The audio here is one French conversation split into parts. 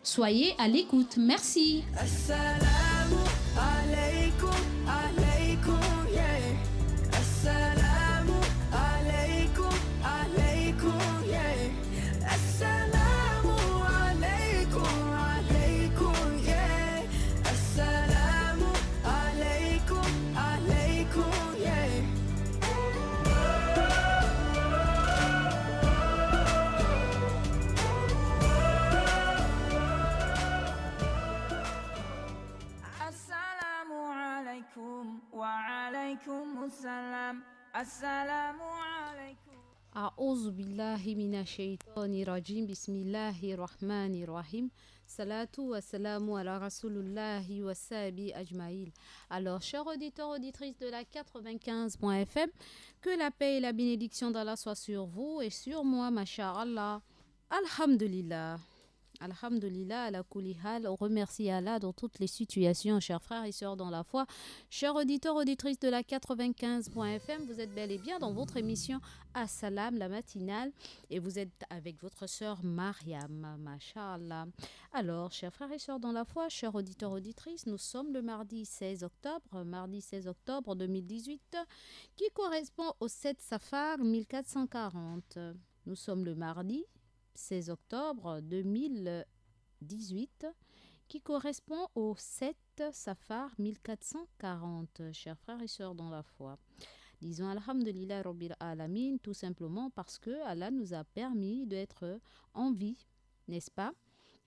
Soyez à l'écoute. Merci. Assalamu alaikum, alaikum, yeah. Assalamu alaikum, alaikum, yeah. Assalamu alaikum, alaikum, yeah. Assalamu alaikum, alaikum, yeah. Assalamu alaikum wa alaikum assalam. Assalamu alaikum. أعوذ بالله من الشيطان الرجيم بسم الله الرحمن الرحيم Salatu wa salamu ala Rasulullahi wa sahabi ajmaïl. Alors, chers auditeurs, auditrices de la 95.fm, que la paix et la bénédiction d'Allah soient sur vous et sur moi, masha'Allah. Alhamdulillah. Alhamdulillah, ala kulli hal, on remercie Allah dans toutes les situations, chers frères et sœurs dans la foi. Chers auditeurs, auditrices de la 95.fm, vous êtes bel et bien dans votre émission Assalam, la matinale, et vous êtes avec votre sœur Mariam, masha'Allah. Alors, chers frères et sœurs dans la foi, chers auditeurs, auditrices, nous sommes le mardi 16 octobre 2018, qui correspond au 7 Safar 1440. Nous sommes le mardi 16 octobre 2018, qui correspond au 7 Safar 1440, chers frères et sœurs dans la foi. Disons Alhamdulillah Rabbil Alamin, tout simplement parce que Allah nous a permis d'être en vie, n'est-ce pas?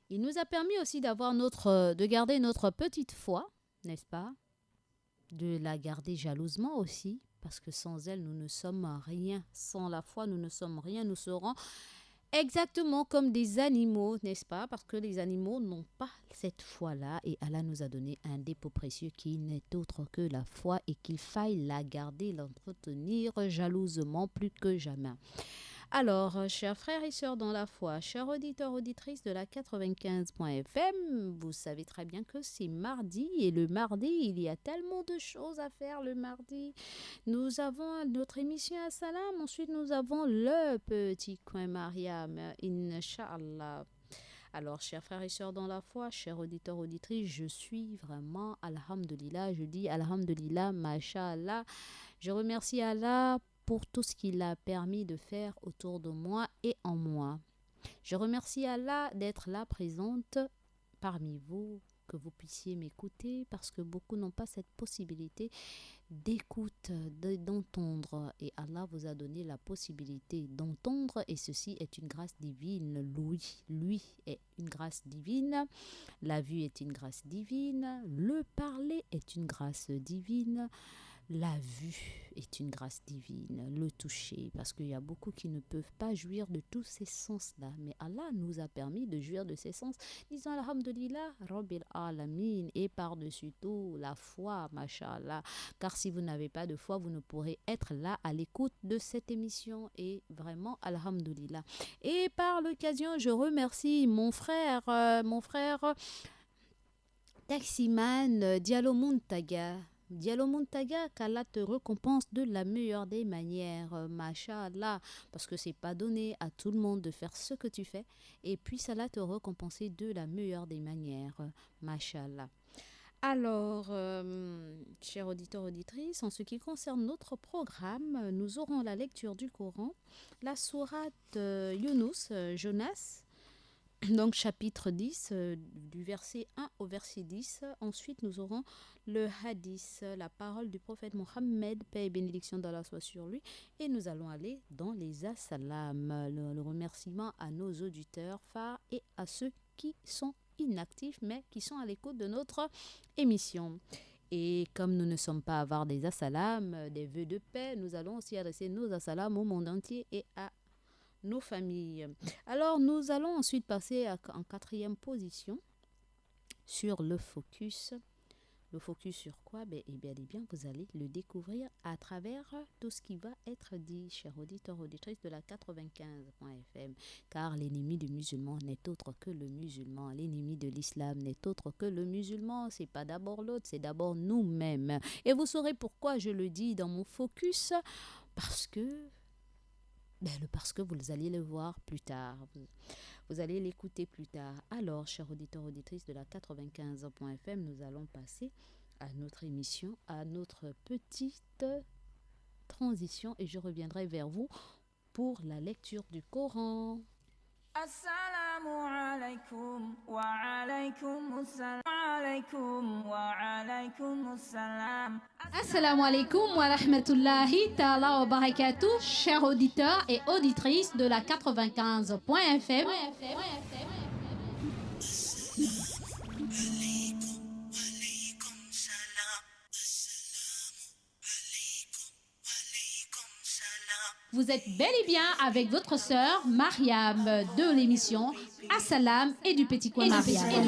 Il nous a permis aussi de garder notre petite foi, n'est-ce pas? De la garder jalousement aussi, parce que sans elle, nous ne sommes rien. Sans la foi, nous ne sommes rien. Nous serons exactement comme des animaux, n'est-ce pas? Parce que les animaux n'ont pas cette foi-là et Allah nous a donné un dépôt précieux qui n'est autre que la foi et qu'il faille la garder, l'entretenir jalousement plus que jamais. Alors, chers frères et sœurs dans la foi, chers auditeurs, auditrices de la 95.fm, vous savez très bien que c'est mardi et le mardi, il y a tellement de choses à faire le mardi. Nous avons notre émission à Salam, ensuite nous avons le petit coin Mariam, Inch'Allah. Alors, chers frères et sœurs dans la foi, chers auditeurs, auditrices, je suis vraiment, alhamdulillah, je dis alhamdulillah, masha'Allah. Je remercie Allah pour tout ce qu'il a permis de faire autour de moi et en moi. Je remercie Allah d'être là présente parmi vous, que vous puissiez m'écouter parce que beaucoup n'ont pas cette possibilité d'écoute, d'entendre. Et Allah vous a donné la possibilité d'entendre et ceci est une grâce divine. Lui est une grâce divine. La vue est une grâce divine. Le parler est une grâce divine. La vue est une grâce divine, le toucher, parce qu'il y a beaucoup qui ne peuvent pas jouir de tous ces sens-là. Mais Allah nous a permis de jouir de ces sens, disant Alhamdulillah, Rabbil Alamin, et par-dessus tout, la foi, Masha'Allah. Car si vous n'avez pas de foi, vous ne pourrez être là à l'écoute de cette émission, et vraiment, Alhamdulillah. Et par l'occasion, je remercie mon frère Taximan Diallo Muntaga. Diallo Muntaga, qu'Allah te récompense de la meilleure des manières, Masha'Allah, parce que c'est pas donné à tout le monde de faire ce que tu fais, et puis Allah te récompenser de la meilleure des manières, Masha'Allah. Alors, chers auditeurs, auditrices, en ce qui concerne notre programme, nous aurons la lecture du Coran, la sourate Yunus, Jonas, donc chapitre 10, du verset 1 au verset 10. Ensuite, nous aurons le hadith, la parole du prophète Mohammed, paix et bénédiction d'Allah soit sur lui. Et nous allons aller dans les assalam, le remerciement à nos auditeurs phares et à ceux qui sont inactifs mais qui sont à l'écoute de notre émission. Et comme nous ne sommes pas avares des assalam, des vœux de paix, nous allons aussi adresser nos assalam au monde entier et à nos familles. Alors, nous allons ensuite passer en quatrième position sur le focus. Le focus sur quoi? Eh bien, vous allez le découvrir à travers tout ce qui va être dit, chers auditeurs, auditrices de la 95.fm. Car l'ennemi du musulman n'est autre que le musulman. L'ennemi de l'islam n'est autre que le musulman. C'est pas d'abord l'autre, c'est d'abord nous-mêmes. Et vous saurez pourquoi je le dis dans mon focus. Parce que vous allez le voir plus tard. Vous allez l'écouter plus tard. Alors, chers auditeurs, auditrices de la 95.fm, nous allons passer à notre émission, à notre petite transition et je reviendrai vers vous pour la lecture du Coran. Assalamu alaikum wa alaikum assalam alaikum wa alaikum assalam. Assalamu alaikum wa rahmatullahi ta'ala wa barakatuh, chers auditeurs et auditrices de la 95.fm. Vous êtes bel et bien avec votre sœur Mariam de l'émission Assalam et du Petit Coin Mariam.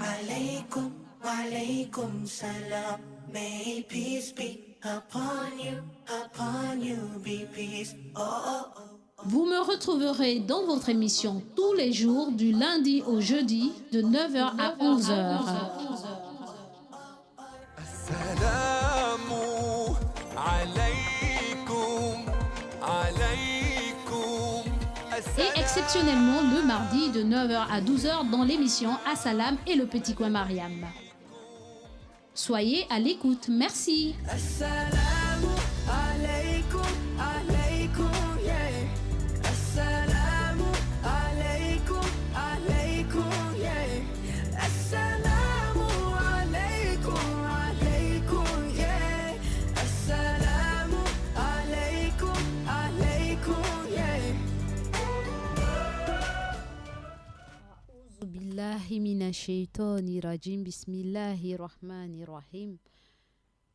Alaykum, alaykum salam. May peace be upon you, be peace. Oh, oh, oh. Vous me retrouverez dans votre émission tous les jours du lundi au jeudi de 9h à 11h. Assalamu alaykum, alaykum. Et exceptionnellement le mardi de 9h à 12h dans l'émission Assalam et le Petit Coin Mariam. Soyez à l'écoute, merci. Assalamu alaykum, alaykum, yeah. Assalamu alaykum, alaykum, yeah. Assalamu alaykum, alaykum, yeah. Assalamu alaykum, alaykum, yeah. A'udhu billahi minash shaitani rajim. Bismillahir rahmanir rahim.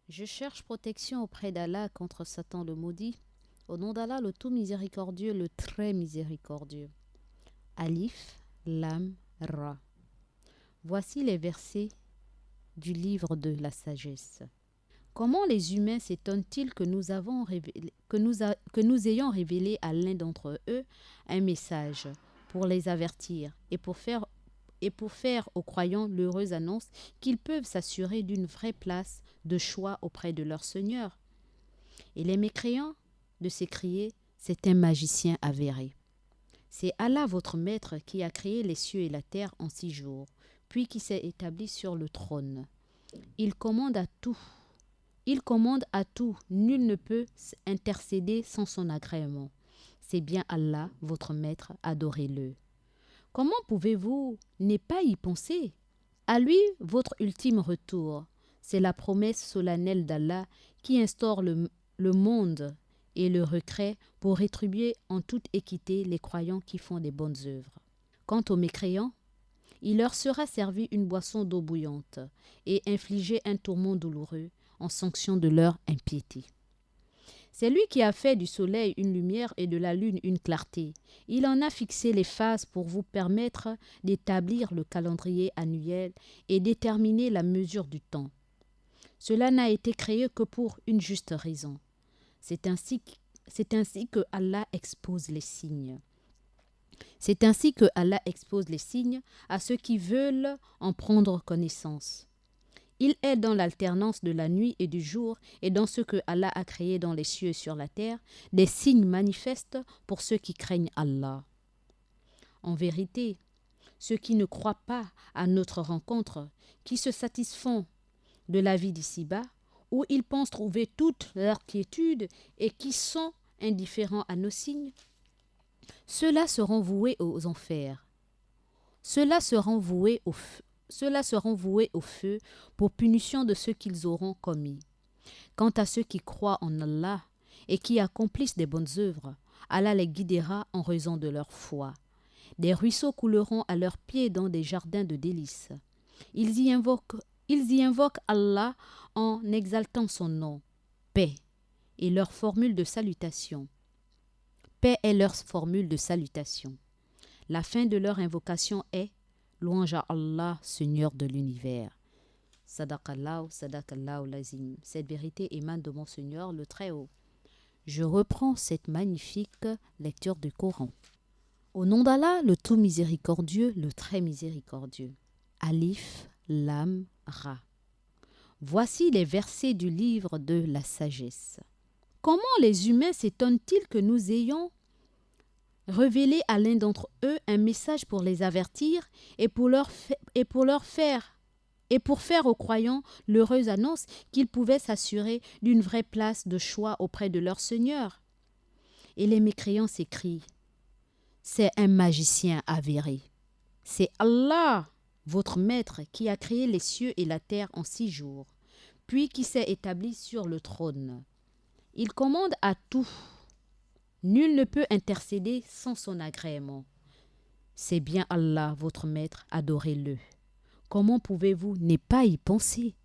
Je cherche protection auprès d'Allah contre Satan le maudit. Au nom d'Allah, le tout miséricordieux, le très miséricordieux. Alif, Lam, Ra. Voici les versets du livre de la sagesse. Comment les humains s'étonnent-ils que nous ayons révélé à l'un d'entre eux un message pour les avertir et pour faire aux croyants l'heureuse annonce qu'ils peuvent s'assurer d'une vraie place de choix auprès de leur Seigneur. Et les mécréants de s'écrier, c'est un magicien avéré. C'est Allah votre maître qui a créé les cieux et la terre en 6 jours, puis qui s'est établi sur le trône. Il commande à tout. Nul ne peut intercéder sans son agrément. C'est bien Allah, votre maître, adorez-le. Comment pouvez-vous ne pas y penser? À lui, votre ultime retour. C'est la promesse solennelle d'Allah qui instaure le monde et le recrée pour rétribuer en toute équité les croyants qui font des bonnes œuvres. Quant aux mécréants, il leur sera servi une boisson d'eau bouillante et infligé un tourment douloureux en sanction de leur impiété. C'est lui qui a fait du soleil une lumière et de la lune une clarté. Il en a fixé les phases pour vous permettre d'établir le calendrier annuel et déterminer la mesure du temps. Cela n'a été créé que pour une juste raison. C'est ainsi que Allah expose les signes. C'est ainsi que Allah expose les signes à ceux qui veulent en prendre connaissance. Il est dans l'alternance de la nuit et du jour et dans ce que Allah a créé dans les cieux et sur la terre, des signes manifestes pour ceux qui craignent Allah. En vérité, ceux qui ne croient pas à notre rencontre, qui se satisfont de la vie d'ici-bas, où ils pensent trouver toute leur quiétude et qui sont indifférents à nos signes, ceux-là seront voués aux enfers. Ceux-là seront voués au feu pour punition de ce qu'ils auront commis. Quant à ceux qui croient en Allah et qui accomplissent des bonnes œuvres, Allah les guidera en raison de leur foi. Des ruisseaux couleront à leurs pieds dans des jardins de délices. Ils y invoquent Allah en exaltant son nom. Paix est leur formule de salutation. Paix est leur formule de salutation. La fin de leur invocation est louange à Allah, Seigneur de l'univers. Sadaqallahu lazim. Cette vérité émane de mon Seigneur, le Très-Haut. Je reprends cette magnifique lecture du Coran. Au nom d'Allah, le tout miséricordieux, le très miséricordieux. Alif, Lam, Ra. Voici les versets du livre de la sagesse. Comment les humains s'étonnent-ils que nous ayons révéler à l'un d'entre eux un message pour les avertir et pour faire aux croyants l'heureuse annonce qu'ils pouvaient s'assurer d'une vraie place de choix auprès de leur Seigneur. Et les mécréants s'écrient, c'est un magicien avéré. C'est Allah, votre maître, qui a créé les cieux et la terre en 6 jours, puis qui s'est établi sur le trône. Il commande à tout. Nul ne peut intercéder sans son agrément. C'est bien Allah, votre maître, adorez-le. Comment pouvez-vous ne pas y penser?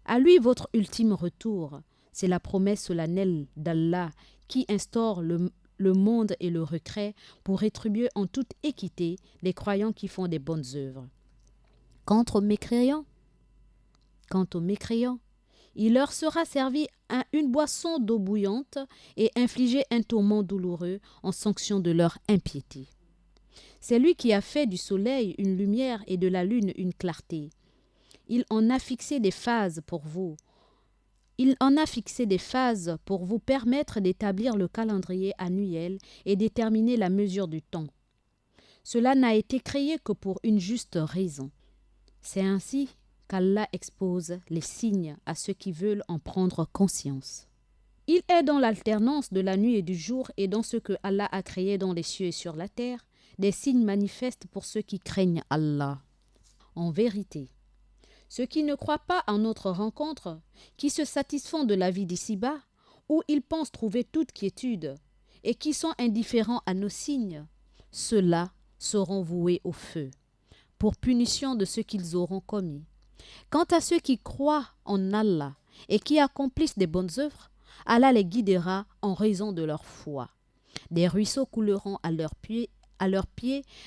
À lui votre ultime retour. C'est la promesse solennelle d'Allah qui instaure le monde et le recrée pour rétribuer en toute équité les croyants qui font des bonnes œuvres. Quant aux mécréants, il leur sera servi une boisson d'eau bouillante et infligé un tourment douloureux en sanction de leur impiété. C'est lui qui a fait du soleil une lumière et de la lune une clarté. Il en a fixé des phases pour vous. Il en a fixé des phases pour vous permettre d'établir le calendrier annuel et déterminer la mesure du temps. Cela n'a été créé que pour une juste raison. C'est ainsi qu'Allah expose les signes à ceux qui veulent en prendre conscience. Il est dans l'alternance de la nuit et du jour et dans ce que Allah a créé dans les cieux et sur la terre, des signes manifestes pour ceux qui craignent Allah. En vérité, ceux qui ne croient pas en notre rencontre, qui se satisfont de la vie d'ici-bas, où ils pensent trouver toute quiétude, et qui sont indifférents à nos signes, ceux-là seront voués au feu, pour punition de ce qu'ils auront commis. Quant à ceux qui croient en Allah et qui accomplissent des bonnes œuvres, Allah les guidera en raison de leur foi. Des ruisseaux couleront à leurs pieds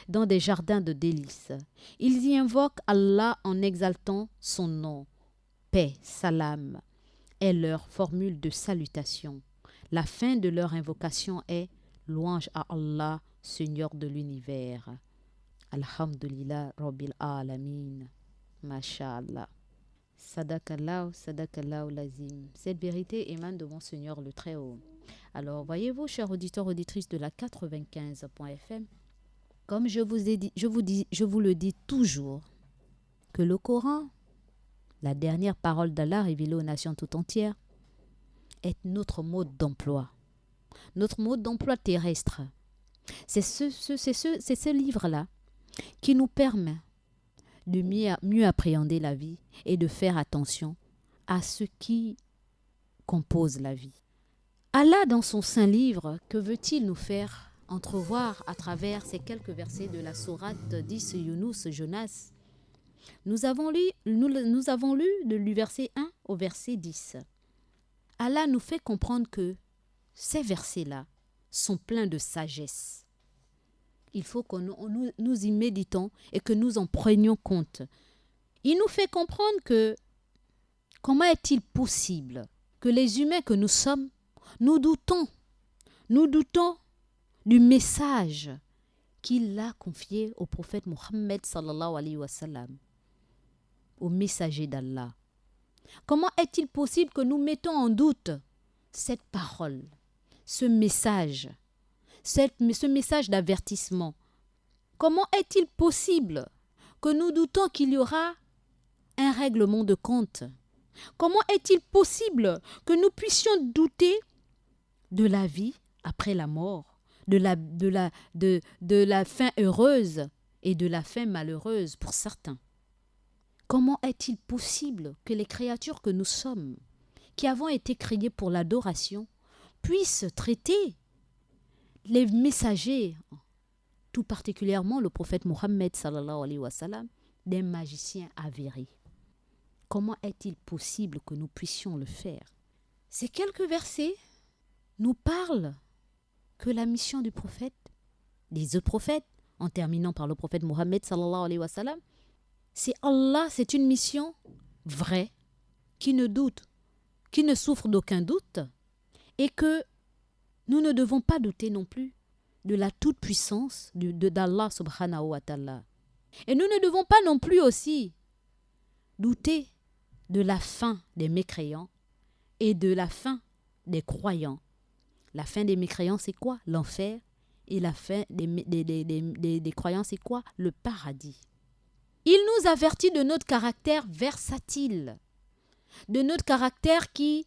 dans des jardins de délices. Ils y invoquent Allah en exaltant son nom. Paix, salam est leur formule de salutation. La fin de leur invocation est louange à Allah, Seigneur de l'univers. Alhamdulillah Rabbil Alamin. Masha'Allah. Sadakallahu lazim. Cette vérité émane de mon Seigneur le Très-Haut. Alors, voyez-vous, chers auditeurs, auditrices de la 95.fm, comme je vous le dis toujours, que le Coran, la dernière parole d'Allah révélée aux nations tout entières, est notre mode d'emploi. Notre mode d'emploi terrestre. C'est ce livre-là qui nous permet de mieux appréhender la vie et de faire attention à ce qui compose la vie. Allah, dans son saint livre, que veut-il nous faire entrevoir à travers ces quelques versets de la sourate 10 Yunus Jonas? Nous avons lu du verset 1 au verset 10. Allah nous fait comprendre que ces versets-là sont pleins de sagesse. Il faut que nous y méditons et que nous en prenions compte. Il nous fait comprendre que comment est-il possible que les humains que nous sommes, nous doutons du message qu'il a confié au prophète Mohammed sallallahu alayhi wa sallam, au messager d'Allah. Comment est-il possible que nous mettons en doute cette parole, ce message d'avertissement? Comment est-il possible que nous doutons qu'il y aura un règlement de compte? Comment est-il possible que nous puissions douter de la vie après la mort, de la fin heureuse et de la fin malheureuse pour certains? Comment est-il possible que les créatures que nous sommes, qui avons été créées pour l'adoration, puissent traiter les messagers, tout particulièrement le prophète Mohammed sallallahu alayhi wa sallam, des magiciens avérés? Comment est-il possible que nous puissions le faire? Ces quelques versets nous parlent que la mission du prophète, des autres prophètes, en terminant par le prophète Mohammed sallallahu alayhi wa sallam, c'est Allah, c'est une mission vraie, qui ne doute, qui ne souffre d'aucun doute, et que nous ne devons pas douter non plus de la toute-puissance d'Allah subhanahu wa ta'ala. Et nous ne devons pas non plus aussi douter de la fin des mécréants et de la fin des croyants. La fin des mécréants, c'est quoi? L'enfer. Et la fin des croyants, c'est quoi? Le paradis. Il nous avertit de notre caractère versatile, de notre caractère qui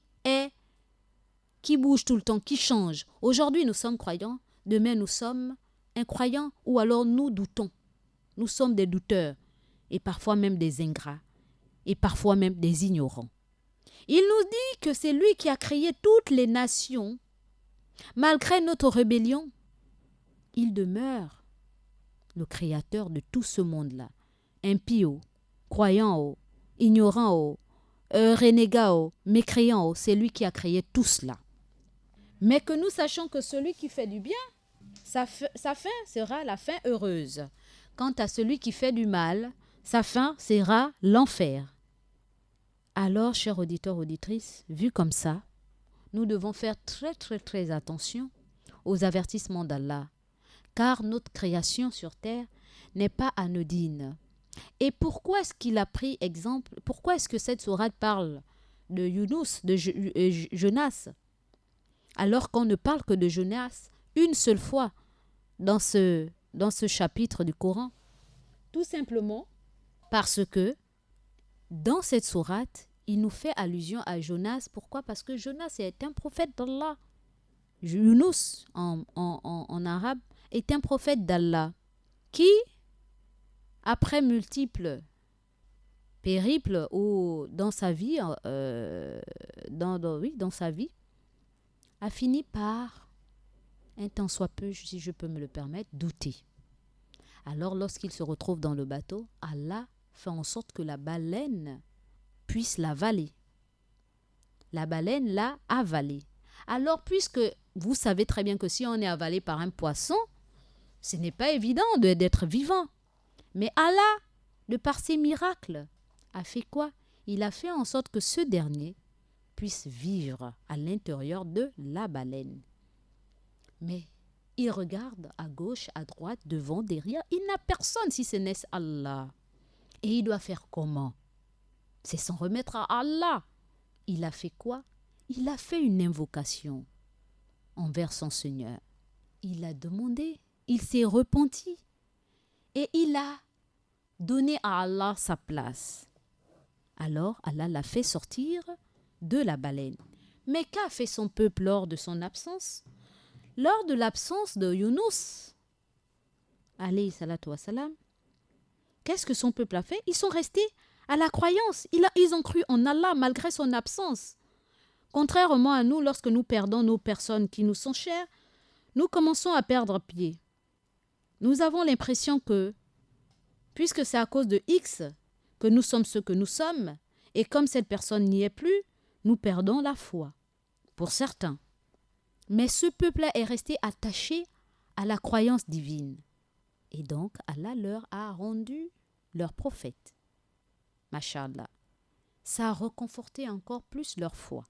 bouge tout le temps, qui change. Aujourd'hui, nous sommes croyants, demain, nous sommes incroyants, ou alors nous doutons. Nous sommes des douteurs, et parfois même des ingrats, et parfois même des ignorants. Il nous dit que c'est lui qui a créé toutes les nations. Malgré notre rébellion, il demeure le créateur de tout ce monde-là. Impie, croyant, ignorant, renégat, mécréant, c'est lui qui a créé tout cela. Mais que nous sachions que celui qui fait du bien, sa fin sera la fin heureuse. Quant à celui qui fait du mal, sa fin sera l'enfer. Alors, chers auditeurs, auditrices, vu comme ça, nous devons faire très, très, très attention aux avertissements d'Allah, car notre création sur terre n'est pas anodine. Et pourquoi est-ce qu'il a pris exemple? Pourquoi est-ce que cette sourate parle de Younous, de Jonas, alors qu'on ne parle que de Jonas une seule fois dans ce chapitre du Coran? Tout simplement parce que dans cette sourate, il nous fait allusion à Jonas. Pourquoi? Parce que Jonas est un prophète d'Allah. Younous, en arabe, est un prophète d'Allah qui, après multiples périples ou dans sa vie, dans sa vie, a fini par, un tant soit peu, si je peux me le permettre, douter. Alors, lorsqu'il se retrouve dans le bateau, Allah fait en sorte que la baleine puisse l'avaler. La baleine l'a avalé. Alors, puisque vous savez très bien que si on est avalé par un poisson, ce n'est pas évident d'être vivant. Mais Allah, de par ses miracles, a fait quoi? Il a fait en sorte que ce dernier puisse vivre à l'intérieur de la baleine. Mais il regarde à gauche, à droite, devant, derrière. Il n'a personne si ce n'est Allah. Et il doit faire comment? C'est s'en remettre à Allah. Il a fait quoi? Il a fait une invocation envers son Seigneur. Il a demandé, il s'est repenti et il a donné à Allah sa place. Alors Allah l'a fait sortir de la baleine. Mais qu'a fait son peuple lors de son absence? Lors de l'absence de Younous, alayhi salatu wassalam, qu'est-ce que son peuple a fait? Ils sont restés à la croyance. Ils ont cru en Allah malgré son absence. Contrairement à nous, lorsque nous perdons nos personnes qui nous sont chères, nous commençons à perdre pied. Nous avons l'impression que, puisque c'est à cause de X que nous sommes ce que nous sommes, et comme cette personne n'y est plus, nous perdons la foi, pour certains. Mais ce peuple-là est resté attaché à la croyance divine. Et donc, Allah leur a rendu leur prophète. Masha'Allah. Ça a reconforté encore plus leur foi.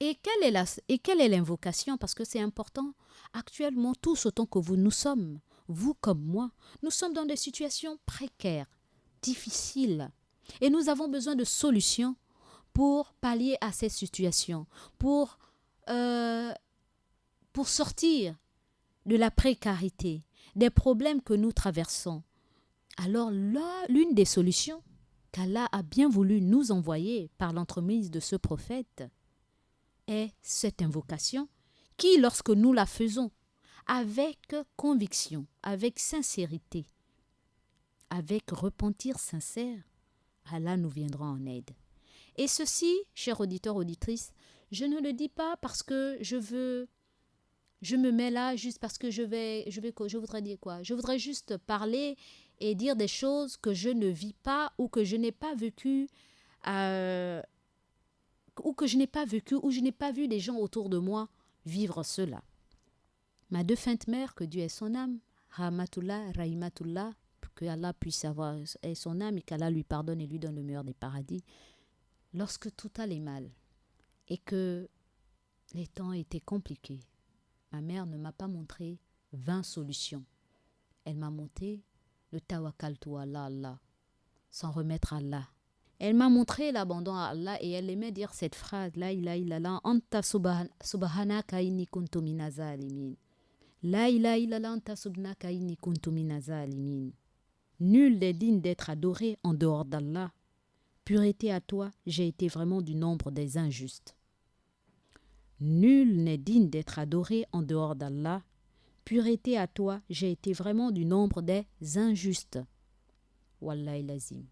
Et quelle est l'invocation? Parce que c'est important. Actuellement, tous autant que nous sommes, vous comme moi, nous sommes dans des situations précaires, difficiles. Et nous avons besoin de solutions pour pallier à ces situations, pour sortir de la précarité, des problèmes que nous traversons. Alors là, l'une des solutions qu'Allah a bien voulu nous envoyer par l'entremise de ce prophète est cette invocation qui, lorsque nous la faisons avec conviction, avec sincérité, avec repentir sincère, Allah nous viendra en aide. Et ceci, chers auditeurs, auditrices, je ne le dis pas parce que je me mets là juste parce que je voudrais dire quoi? Je voudrais juste parler et dire des choses que je ne vis pas ou que je n'ai pas vécu, ou je n'ai pas vu des gens autour de moi vivre cela. Ma défunte mère, que Dieu ait son âme, Rahmatullah, Rahimatullah, que Allah puisse avoir son âme et qu'Allah lui pardonne et lui donne le meilleur des paradis, lorsque tout allait mal et que les temps étaient compliqués, ma mère ne m'a pas montré 20 solutions. Elle m'a montré le tawakkaltu ala Allah, s'en remettre à Allah. Elle m'a montré l'abandon à Allah et elle aimait dire cette phrase, la ilaha illallah, anta subhanaka inni kuntu minaz zalimin. La ilaha illallah anta subhanaka inni kuntu minaz zalimin. Nul n'est digne d'être adoré en dehors d'Allah. Pureté à toi, j'ai été vraiment du nombre des injustes. Nul n'est digne d'être adoré en dehors d'Allah. Pureté à toi, j'ai été vraiment du nombre des injustes. Wallahi lazim.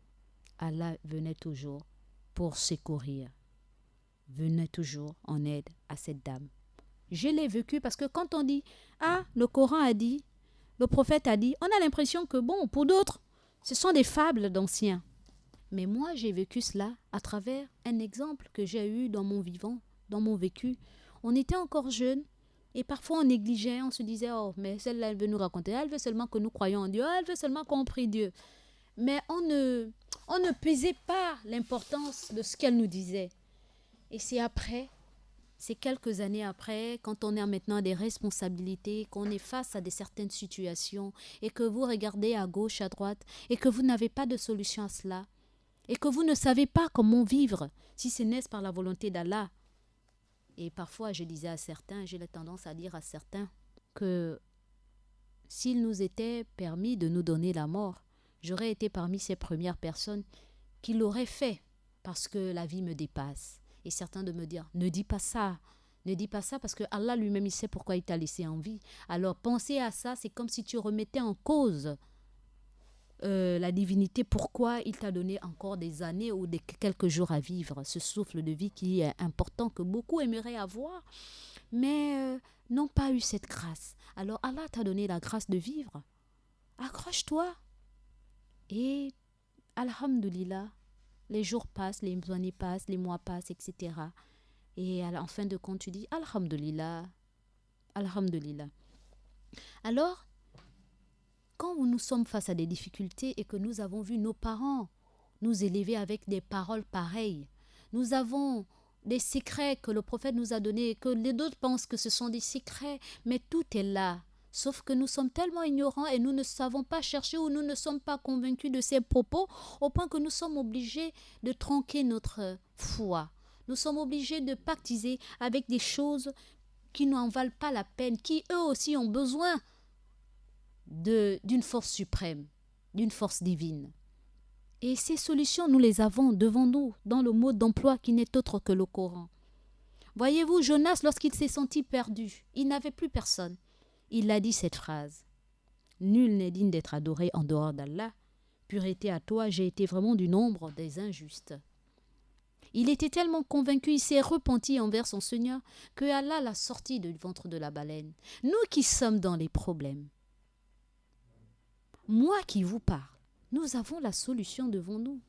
Allah venait toujours pour secourir. Venait toujours en aide à cette dame. Je l'ai vécu parce que quand on dit « Ah, le Coran a dit, le prophète a dit », on a l'impression que bon, pour d'autres, ce sont des fables d'anciens. Mais moi, j'ai vécu cela à travers un exemple que j'ai eu dans mon vivant, dans mon vécu. On était encore jeunes et parfois on négligeait, on se disait « Oh, mais celle-là, elle veut nous raconter, elle veut seulement que nous croyions en Dieu, elle veut seulement qu'on prie Dieu. » Mais on ne pesait pas l'importance de ce qu'elle nous disait. Et c'est après, c'est quelques années après, quand on a maintenant des responsabilités, qu'on est face à certaines situations et que vous regardez à gauche, à droite et que vous n'avez pas de solution à cela et que vous ne savez pas comment vivre, si ce n'est par la volonté d'Allah. Et parfois, je disais à certains, j'ai la tendance à dire à certains que s'il nous était permis de nous donner la mort, j'aurais été parmi ces premières personnes qui l'auraient fait parce que la vie me dépasse. Et certains de me dire, ne dis pas ça parce que Allah lui-même, il sait pourquoi il t'a laissé en vie. Alors penser à ça, c'est comme si tu remettais en cause la divinité, pourquoi il t'a donné encore des années ou quelques jours à vivre, ce souffle de vie qui est important, que beaucoup aimeraient avoir, mais n'ont pas eu cette grâce. Alors Allah t'a donné la grâce de vivre. Accroche-toi. Et alhamdulillah, les jours passent, les années passent, les mois passent, etc. Et en fin de compte, tu dis alhamdulillah, alhamdulillah. Alors, quand nous sommes face à des difficultés et que nous avons vu nos parents nous élever avec des paroles pareilles, nous avons des secrets que le prophète nous a donnés, que les autres pensent que ce sont des secrets, mais tout est là. Sauf que nous sommes tellement ignorants et nous ne savons pas chercher ou nous ne sommes pas convaincus de ces propos au point que nous sommes obligés de tronquer notre foi. Nous sommes obligés de pactiser avec des choses qui n'en valent pas la peine, qui eux aussi ont besoin d'une force suprême, d'une force divine. Et ces solutions, nous les avons devant nous dans le mode d'emploi qui n'est autre que le Coran. Voyez-vous, Jonas, lorsqu'il s'est senti perdu, il n'avait plus personne. Il a dit cette phrase. Nul n'est digne d'être adoré en dehors d'Allah. Pureté à toi, j'ai été vraiment du nombre des injustes. Il était tellement convaincu, il s'est repenti envers son Seigneur que Allah l'a sorti du ventre de la baleine. Nous qui sommes dans les problèmes, moi qui vous parle, nous avons la solution devant nous.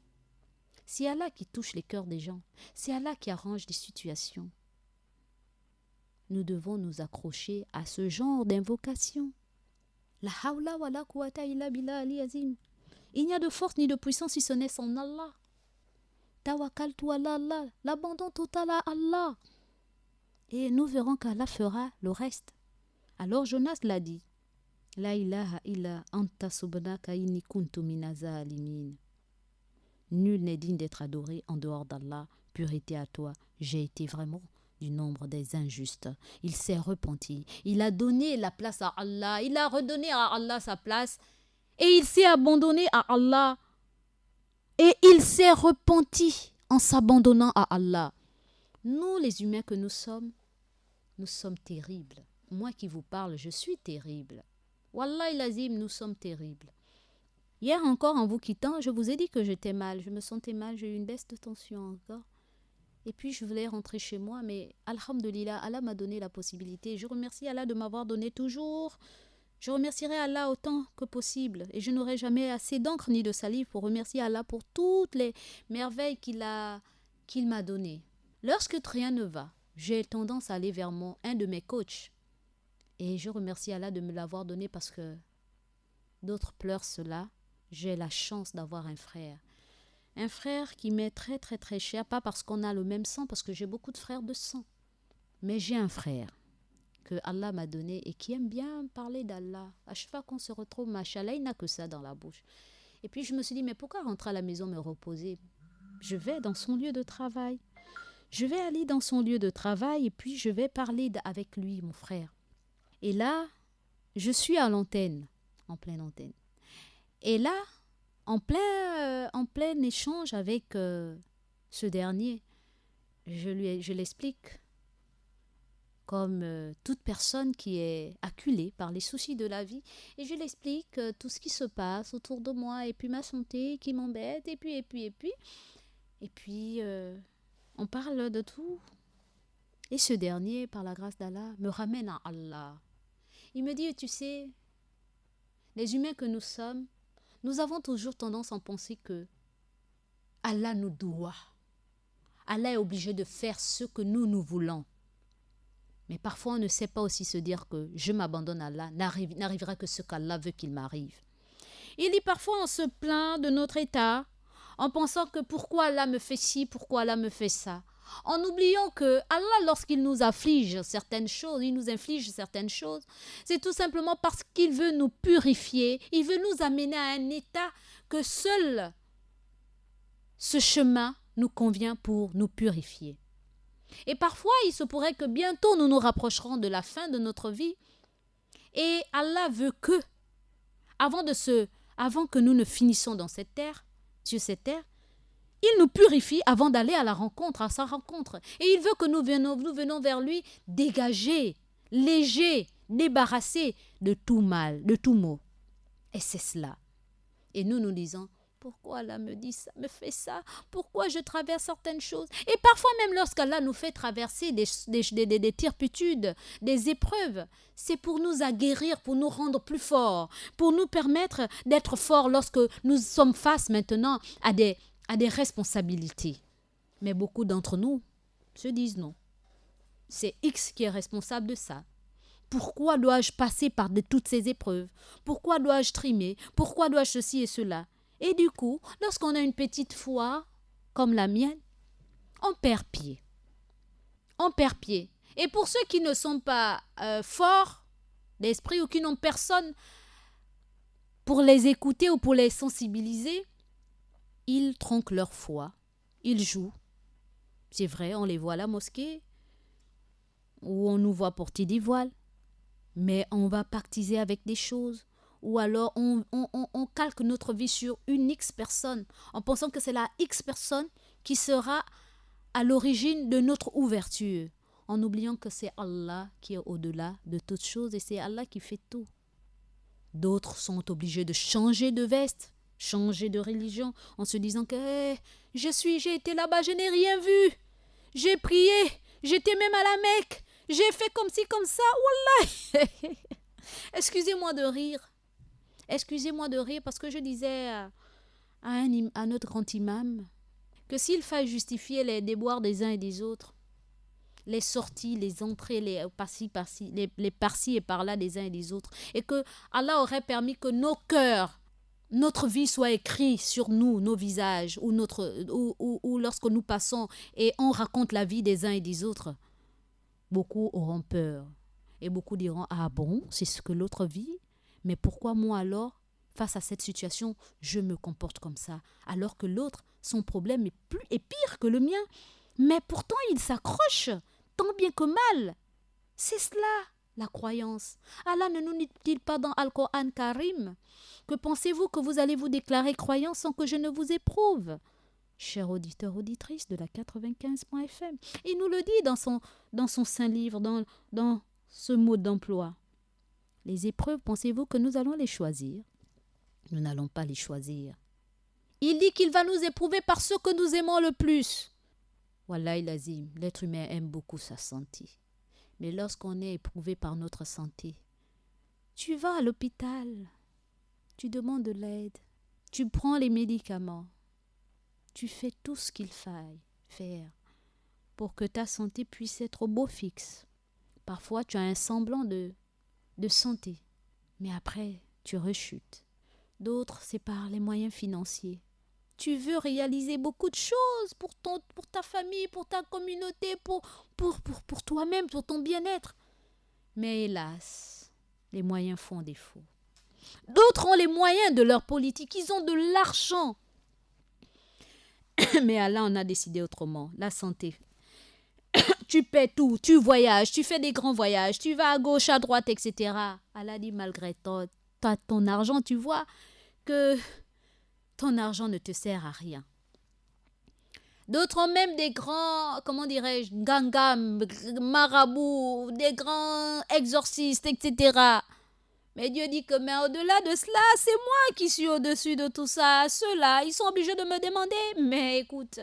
C'est Allah qui touche les cœurs des gens. C'est Allah qui arrange des situations. Nous devons nous accrocher à ce genre d'invocation. La hawla wa la quwwata illa billah al-azim. Il n'y a de force ni de puissance si ce n'est en Allah. Tawakkaltu ala Allah. L'abandon total à Allah. Et nous verrons qu'Allah fera le reste. Alors Jonas l'a dit. La ilaha illa anta subhanaka inni kuntu minaz zalimin. Nul n'est digne d'être adoré en dehors d'Allah. Pureté à toi, j'ai été vraiment du nombre des injustes. Il s'est repenti. Il a donné la place à Allah. Il a redonné à Allah sa place. Et il s'est abandonné à Allah. Et il s'est repenti en s'abandonnant à Allah. Nous, les humains que nous sommes terribles. Moi qui vous parle, je suis terrible. Wallahi lazim, nous sommes terribles. Hier encore, en vous quittant, je vous ai dit que j'étais mal. Je me sentais mal, j'ai eu une baisse de tension encore. Et puis, je voulais rentrer chez moi, mais alhamdulillah, Allah m'a donné la possibilité. Je remercie Allah de m'avoir donné toujours. Je remercierai Allah autant que possible. Et je n'aurai jamais assez d'encre ni de salive pour remercier Allah pour toutes les merveilles qu'il m'a données. Lorsque rien ne va, j'ai tendance à aller vers un de mes coachs. Et je remercie Allah de me l'avoir donné parce que d'autres pleurent cela. J'ai la chance d'avoir un frère. Un frère qui m'est très très très cher, pas parce qu'on a le même sang, parce que j'ai beaucoup de frères de sang. Mais j'ai un frère que Allah m'a donné et qui aime bien parler d'Allah. À chaque fois qu'on se retrouve, machallah, il n'a que ça dans la bouche. Et puis je me suis dit, mais pourquoi rentrer à la maison me reposer? Je vais dans son lieu de travail. Je vais aller dans son lieu de travail et puis je vais parler avec lui, mon frère. Et là, je suis à l'antenne, en pleine antenne. Et là, en plein échange avec ce dernier, je l'explique comme toute personne qui est acculée par les soucis de la vie. Et je l'explique tout ce qui se passe autour de moi, et puis ma santé qui m'embête, et puis, on parle de tout. Et ce dernier, par la grâce d'Allah, me ramène à Allah. Il me dit, tu sais, les humains que nous sommes, nous avons toujours tendance à penser que Allah nous doit. Allah est obligé de faire ce que nous voulons. Mais parfois, on ne sait pas aussi se dire que je m'abandonne à Allah, n'arrivera que ce qu'Allah veut qu'il m'arrive. Il dit parfois, on se plaint de notre état, en pensant que pourquoi Allah me fait ci, pourquoi Allah me fait ça. En oubliant que Allah, lorsqu'il nous inflige certaines choses, c'est tout simplement parce qu'il veut nous purifier, il veut nous amener à un état que seul ce chemin nous convient pour nous purifier. Et parfois, il se pourrait que bientôt nous nous rapprocherons de la fin de notre vie. Et Allah veut que, avant que nous ne finissions dans cette terre, sur cette terre, il nous purifie avant d'aller à sa rencontre. Et il veut que nous venons vers lui dégagés, légers, débarrassés de tout mal, de tout maux. Et c'est cela. Et nous disons, pourquoi Allah me dit ça, me fait ça? Pourquoi je traverse certaines choses? Et parfois même lorsqu'Allah nous fait traverser des turpitudes, des épreuves, c'est pour nous aguerrir, pour nous rendre plus forts, pour nous permettre d'être forts lorsque nous sommes face maintenant à des responsabilités. Mais beaucoup d'entre nous se disent non. C'est X qui est responsable de ça. Pourquoi dois-je passer par toutes ces épreuves? Pourquoi dois-je trimer? Pourquoi dois-je ceci et cela? Et du coup, lorsqu'on a une petite foi comme la mienne, on perd pied. On perd pied. Et pour ceux qui ne sont pas forts d'esprit ou qui n'ont personne pour les écouter ou pour les sensibiliser, ils tronquent leur foi. Ils jouent. C'est vrai, on les voit à la mosquée ou on nous voit porter des voiles. Mais on va pactiser avec des choses. Ou alors on calque notre vie sur une X personne en pensant que c'est la X personne qui sera à l'origine de notre ouverture, en oubliant que c'est Allah qui est au-delà de toutes choses et c'est Allah qui fait tout. D'autres sont obligés de changer de veste, changer de religion en se disant que j'ai été là-bas, je n'ai rien vu, j'ai prié, j'étais même à la Mecque, j'ai fait comme ci, comme ça, wallah. Excusez-moi de rire. Excusez-moi de rire parce que je disais à notre grand imam que s'il fallait justifier les déboires des uns et des autres, les sorties, les entrées, les par-ci et par-là des uns et des autres, et que Allah aurait permis que nos cœurs, notre vie soit écrite sur nous, nos visages, ou lorsque nous passons et on raconte la vie des uns et des autres, beaucoup auront peur. Et beaucoup diront, ah bon, c'est ce que l'autre vit? Mais pourquoi moi alors, face à cette situation, je me comporte comme ça, alors que l'autre, son problème est pire que le mien? Mais pourtant, il s'accroche, tant bien que mal. C'est cela, la croyance. Allah ne nous dit-il pas dans Al-Qur'an Karim que pensez-vous que vous allez vous déclarer croyant sans que je ne vous éprouve? Chers auditeurs, auditrices de la 95.fm, il nous le dit dans son saint livre, dans ce mode d'emploi. Les épreuves, pensez-vous que nous allons les choisir? Nous n'allons pas les choisir. Il dit qu'il va nous éprouver par ce que nous aimons le plus. Wallahi lazim, l'être humain aime beaucoup sa santé. Mais lorsqu'on est éprouvé par notre santé, tu vas à l'hôpital, tu demandes de l'aide, tu prends les médicaments, tu fais tout ce qu'il faille faire pour que ta santé puisse être au beau fixe. Parfois, tu as un semblant de santé, mais après, tu rechutes. D'autres, c'est par les moyens financiers. Tu veux réaliser beaucoup de choses pour ta famille, pour ta communauté, pour toi-même, pour ton bien-être. Mais hélas, les moyens font défaut. D'autres ont les moyens de leur politique, ils ont de l'argent. Mais Allah en a décidé autrement. La santé. tu paies tout, tu voyages, tu fais des grands voyages, tu vas à gauche, à droite, etc. Allah dit malgré ton argent, tu vois que ton argent ne te sert à rien. D'autres ont même des grands, comment dirais-je, gangam, marabouts, des grands exorcistes, etc. Mais Dieu dit que, mais au-delà de cela, c'est moi qui suis au-dessus de tout ça. Ceux-là, ils sont obligés de me demander. Mais écoute,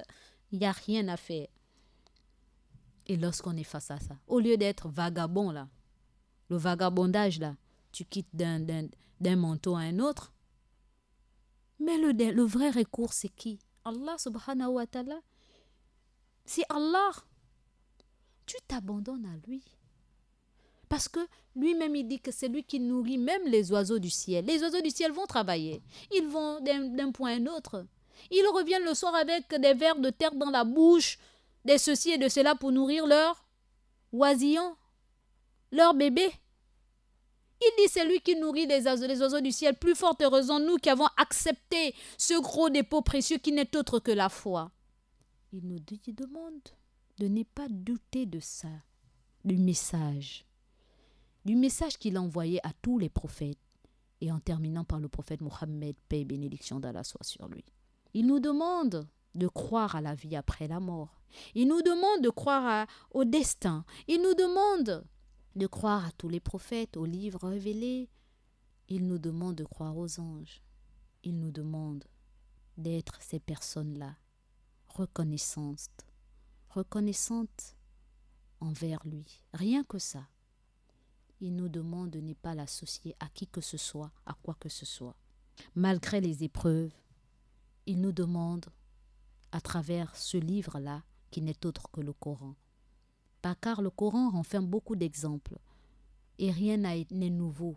il n'y a rien à faire. Et lorsqu'on est face à ça, au lieu d'être vagabond, là, le vagabondage, là, tu quittes d'un manteau à un autre. Mais le vrai recours, c'est qui? Allah subhanahu wa ta'ala. C'est Allah. Tu t'abandonnes à lui. Parce que lui-même, il dit que c'est lui qui nourrit même les oiseaux du ciel. Les oiseaux du ciel vont travailler. Ils vont d'un point à un autre. Ils reviennent le soir avec des vers de terre dans la bouche, des ceci et de cela pour nourrir leurs oisillons, leurs bébés. Il dit c'est lui qui nourrit les oiseaux du ciel. Plus forte raison, nous qui avons accepté ce gros dépôt précieux qui n'est autre que la foi. Il nous demande de ne pas douter de ça, du message qu'il a envoyé à tous les prophètes, et en terminant par le prophète Mohammed, paix et bénédiction d'Allah soit sur lui. Il nous demande de croire à la vie après la mort. Il nous demande de croire au destin. Il nous demande de croire à tous les prophètes, aux livres révélés. Il nous demande de croire aux anges. Il nous demande d'être ces personnes-là, reconnaissantes envers lui. Rien que ça. Il nous demande de ne pas l'associer à qui que ce soit, à quoi que ce soit. Malgré les épreuves, il nous demande, à travers ce livre-là, qui n'est autre que le Coran. Car le Coran renferme beaucoup d'exemples. Et rien n'est nouveau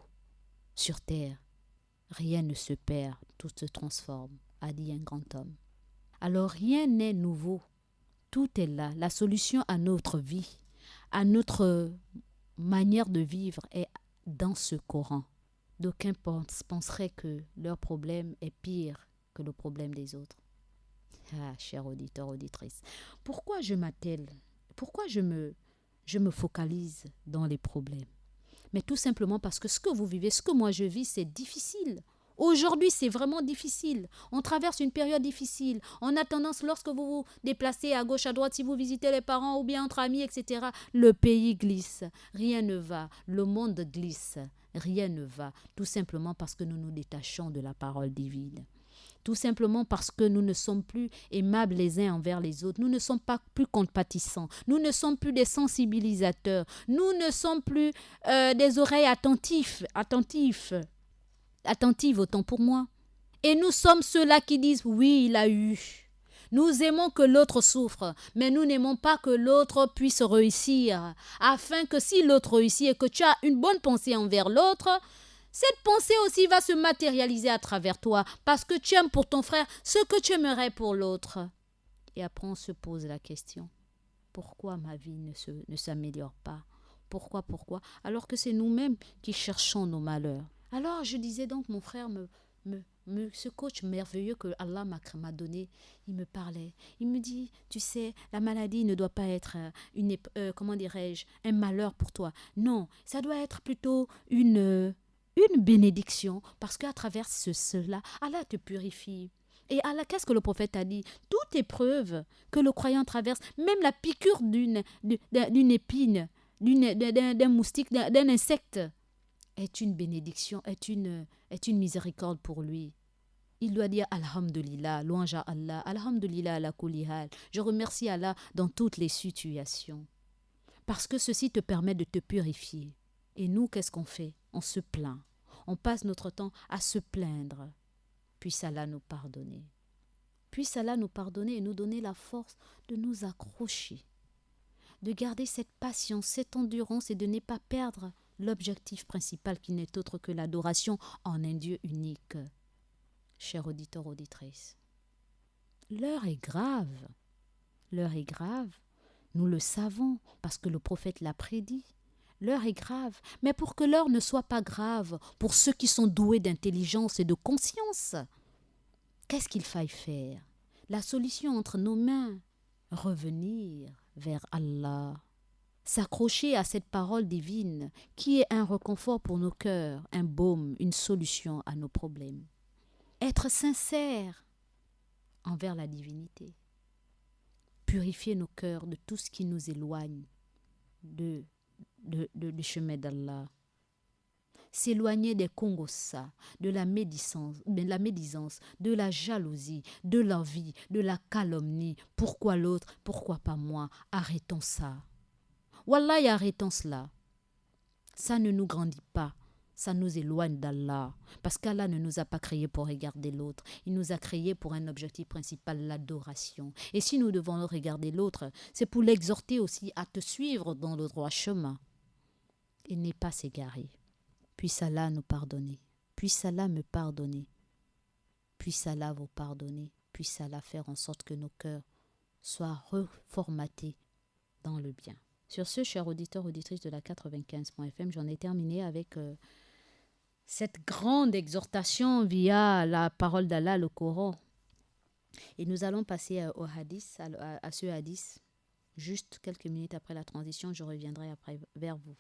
sur terre. Rien ne se perd, tout se transforme, a dit un grand homme. Alors rien n'est nouveau. Tout est là. La solution à notre vie, à notre manière de vivre est dans ce Coran. D'aucuns penseraient que leur problème est pire que le problème des autres. Ah, chers auditeurs, auditrices, pourquoi je m'attelle? Pourquoi je me focalise dans les problèmes? Mais tout simplement parce que ce que vous vivez, ce que moi je vis, c'est difficile. Aujourd'hui, c'est vraiment difficile. On traverse une période difficile. On a tendance, lorsque vous vous déplacez à gauche, à droite, si vous visitez les parents ou bien entre amis, etc., le pays glisse. Rien ne va. Le monde glisse. Rien ne va. Tout simplement parce que nous nous détachons de la parole divine. Tout simplement parce que nous ne sommes plus aimables les uns envers les autres. Nous ne sommes pas plus compatissants. Nous ne sommes plus des sensibilisateurs. Nous ne sommes plus des oreilles attentives autant pour moi. Et nous sommes ceux-là qui disent oui, il a eu. Nous aimons que l'autre souffre, mais nous n'aimons pas que l'autre puisse réussir. Afin que si l'autre réussit et que tu as une bonne pensée envers l'autre, cette pensée aussi va se matérialiser à travers toi parce que tu aimes pour ton frère ce que tu aimerais pour l'autre. Et après on se pose la question, pourquoi ma vie ne s'améliore pas? Pourquoi? Alors que c'est nous-mêmes qui cherchons nos malheurs. Alors je disais donc, mon frère, ce coach merveilleux que Allah m'a donné, il me parlait. Il me dit, tu sais, la maladie ne doit pas être un malheur pour toi. Non, ça doit être plutôt une bénédiction, parce qu'à travers cela, Allah te purifie. Et Allah, qu'est-ce que le prophète a dit? Toute épreuve que le croyant traverse, même la piqûre d'une épine, d'un moustique, d'un insecte, est une bénédiction, est une miséricorde pour lui. Il doit dire Alhamdulillah, louange à Allah, Alhamdulillah ala kulli hal. Je remercie Allah dans toutes les situations. Parce que ceci te permet de te purifier. Et nous, qu'est-ce qu'on fait? On se plaint. On passe notre temps à se plaindre. Puisse Allah nous pardonner. Puisse Allah nous pardonner et nous donner la force de nous accrocher. De garder cette patience, cette endurance et de ne pas perdre l'objectif principal qui n'est autre que l'adoration en un Dieu unique. Chers auditeurs, auditrices, l'heure est grave. L'heure est grave. Nous le savons parce que le prophète l'a prédit. L'heure est grave, mais pour que l'heure ne soit pas grave, pour ceux qui sont doués d'intelligence et de conscience, qu'est-ce qu'il faille faire? La solution entre nos mains, revenir vers Allah, s'accrocher à cette parole divine qui est un réconfort pour nos cœurs, un baume, une solution à nos problèmes. Être sincère envers la divinité. Purifier nos cœurs de tout ce qui nous éloigne du chemin d'Allah. S'éloigner des kongossa, de la médisance, de la jalousie, de l'envie, de la calomnie. Pourquoi l'autre? Pourquoi pas moi? Arrêtons ça. Wallahi, arrêtons cela. Ça ne nous grandit pas. Ça nous éloigne d'Allah. Parce qu'Allah ne nous a pas créés pour regarder l'autre. Il nous a créés pour un objectif principal, l'adoration. Et si nous devons regarder l'autre, c'est pour l'exhorter aussi à te suivre dans le droit chemin. Et n'est pas s'égarer. Puisse Allah nous pardonner. Puisse Allah me pardonner. Puisse Allah vous pardonner. Puisse Allah faire en sorte que nos cœurs soient reformatés dans le bien. Sur ce, chers auditeurs, auditrices de la 95.fm, j'en ai terminé avec cette grande exhortation via la parole d'Allah, le Coran. Et nous allons passer au hadith, à ce hadith. Juste quelques minutes après la transition, je reviendrai après vers vous.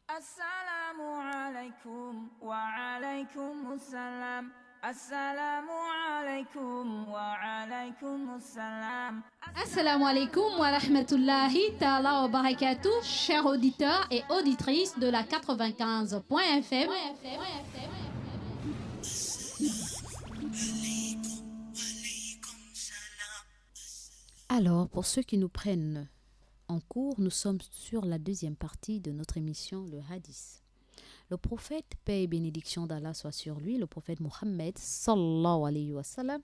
Assalamu alaikum wa alaikum assalam. Assalamu alaikum wa alaikum assalam. Assalamu alaikum wa rahmatullahi ta'ala wa barakatuh, chers auditeurs et auditrices de la 95.fm. Alors, pour ceux qui nous prennent en cours, nous sommes sur la deuxième partie de notre émission, le hadith. Le prophète, paix et bénédiction d'Allah soit sur lui, le prophète Mohammed, sallallahu alayhi wa sallam,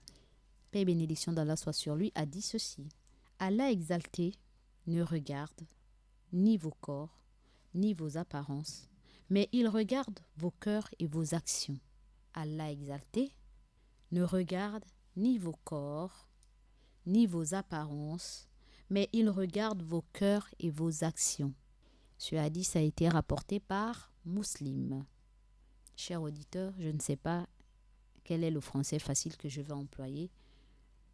paix et bénédiction d'Allah soit sur lui, a dit ceci. Allah exalté ne regarde ni vos corps, ni vos apparences, mais il regarde vos cœurs et vos actions. Allah exalté ne regarde ni vos corps, ni vos apparences, mais il regarde vos cœurs et vos actions. Ce hadith a été rapporté par Muslim. Chers auditeurs, je ne sais pas quel est le français facile que je vais employer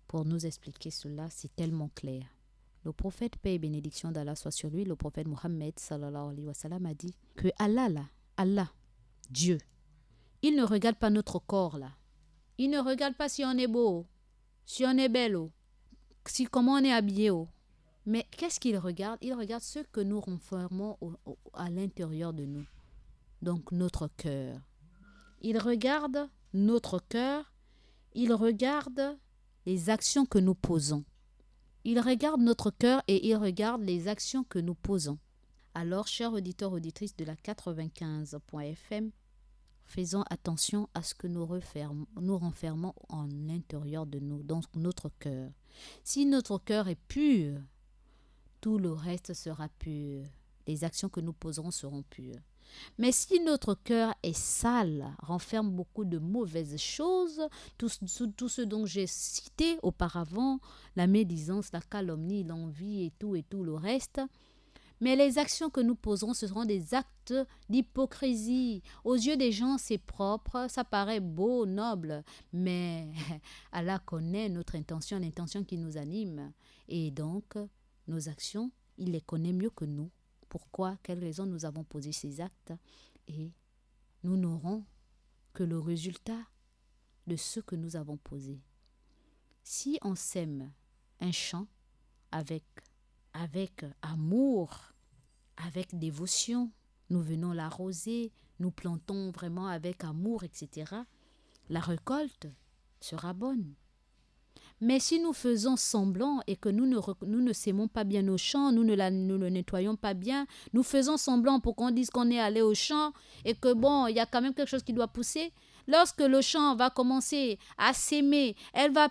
pour nous expliquer cela, c'est tellement clair. Le prophète, paix et bénédiction d'Allah soit sur lui, le prophète Mohammed sallallahu alayhi wa sallam a dit que Allah, Dieu, il ne regarde pas notre corps là. Il ne regarde pas si on est beau, si on est belle, si comment on est habillé. Mais qu'est-ce qu'il regarde? Il regarde ce que nous renfermons à l'intérieur de nous. Donc notre cœur. Il regarde notre cœur. Il regarde les actions que nous posons. Il regarde notre cœur et il regarde les actions que nous posons. Alors, chers auditeurs, auditrices de la 95.fm, faisons attention à ce que nous renfermons en l'intérieur de nous, dans notre cœur. Si notre cœur est pur, tout le reste sera pur. Les actions que nous poserons seront pures. Mais si notre cœur est sale, renferme beaucoup de mauvaises choses, tout ce dont j'ai cité auparavant, la médisance, la calomnie, l'envie et tout le reste, mais les actions que nous poserons, ce seront des actes d'hypocrisie. Aux yeux des gens, c'est propre, ça paraît beau, noble, mais Allah connaît notre intention, l'intention qui nous anime. Et donc, nos actions, il les connaît mieux que nous. Pourquoi, quelle raison nous avons posé ces actes? Et nous n'aurons que le résultat de ce que nous avons posé. Si on sème un champ avec amour, avec dévotion, nous venons l'arroser, nous plantons vraiment avec amour, etc., la récolte sera bonne. Mais si nous faisons semblant et que nous ne sémons pas bien nos champs, nous ne le nettoyons pas bien, nous faisons semblant pour qu'on dise qu'on est allé au champ et que bon, il y a quand même quelque chose qui doit pousser. Lorsque le champ va commencer à s'aimer,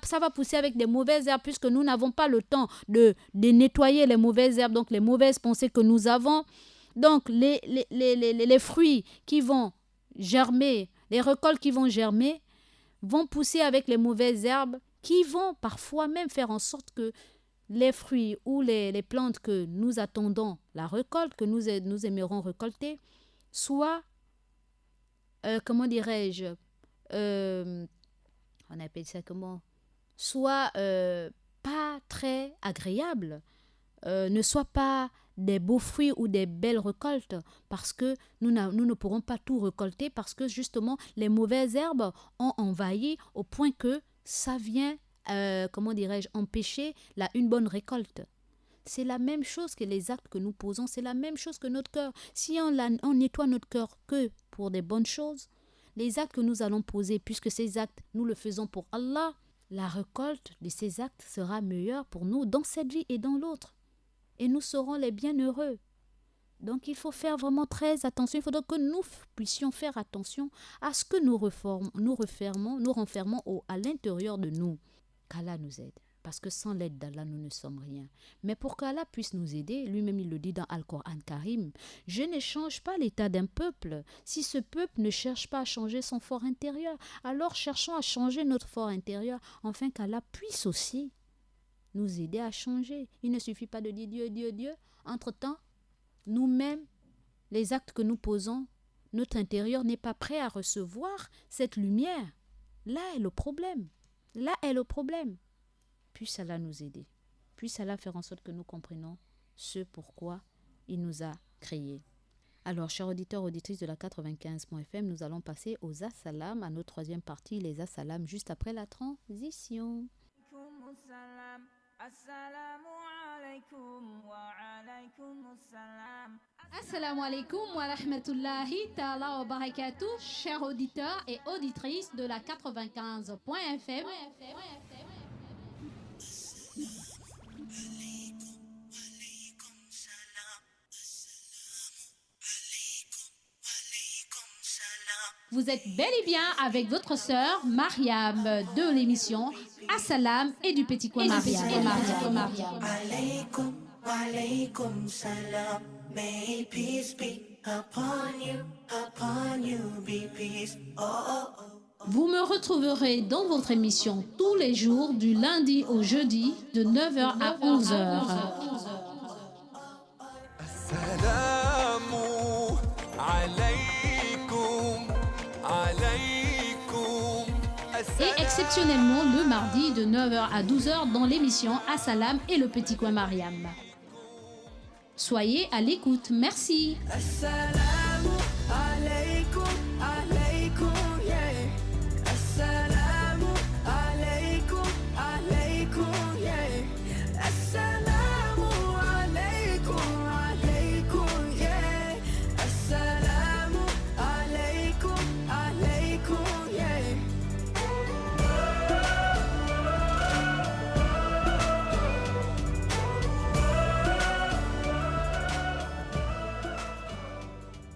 ça va pousser avec des mauvaises herbes puisque nous n'avons pas le temps de nettoyer les mauvaises herbes, donc les mauvaises pensées que nous avons. Donc les fruits qui vont germer, les récoltes qui vont germer, vont pousser avec les mauvaises herbes qui vont parfois même faire en sorte que les fruits ou les plantes que nous attendons, la récolte que nous aimerons récolter, soient, comment dirais-je, on appelle ça comment, soit pas très agréable, ne soit pas des beaux fruits ou des belles récoltes parce que nous ne pourrons pas tout récolter parce que justement les mauvaises herbes ont envahi au point que ça vient, empêcher une bonne récolte. C'est la même chose que les actes que nous posons, c'est la même chose que notre cœur. Si on nettoie notre cœur que pour des bonnes choses, les actes que nous allons poser, puisque ces actes, nous le faisons pour Allah, la récolte de ces actes sera meilleure pour nous dans cette vie et dans l'autre. Et nous serons les bienheureux. Donc il faut faire vraiment très attention. Il faudra que nous puissions faire attention à ce que nous renfermons à l'intérieur de nous. Qu'Allah nous aide. Parce que sans l'aide d'Allah, nous ne sommes rien. Mais pour qu'Allah puisse nous aider, lui-même il le dit dans Al-Qur'an Karim, « Je ne change pas l'état d'un peuple. Si ce peuple ne cherche pas à changer son fort intérieur, alors cherchons à changer notre fort intérieur, afin qu'Allah puisse aussi nous aider à changer. » Il ne suffit pas de dire Dieu, Dieu, Dieu. Entre-temps, nous-mêmes, les actes que nous posons, notre intérieur n'est pas prêt à recevoir cette lumière. Là est le problème. Là est le problème. Puisse Allah nous aider. Puisse Allah faire en sorte que nous comprenions ce pourquoi il nous a créés. Alors, chers auditeurs, auditrices de la 95.fm, nous allons passer aux As-Salam, à notre troisième partie, les As-Salam, juste après la transition. Assalamu alaikum wa rahmatullahi ta'ala wa barakatuh, chers auditeurs et auditrices de la 95.fm. Vous êtes bel et bien avec votre sœur Mariam de l'émission As-Salam et du Petit Coin Mariam. Alaykum, alaykum salam. May peace be upon you be peace. Oh, oh, oh. Vous me retrouverez dans votre émission tous les jours du lundi au jeudi de 9h à 11h. Assalamu alaykum, alaykum. Et exceptionnellement le mardi de 9h à 12h dans l'émission As-Salam et le Petit Coin Mariam. Soyez à l'écoute. Merci. Assalamu alaikum, alaikum, yeah. Assalamu alaikum, alaikum, yeah. Assalamu alaikum, alaikum, yeah. Assalamu alaikum, alaikum, yeah.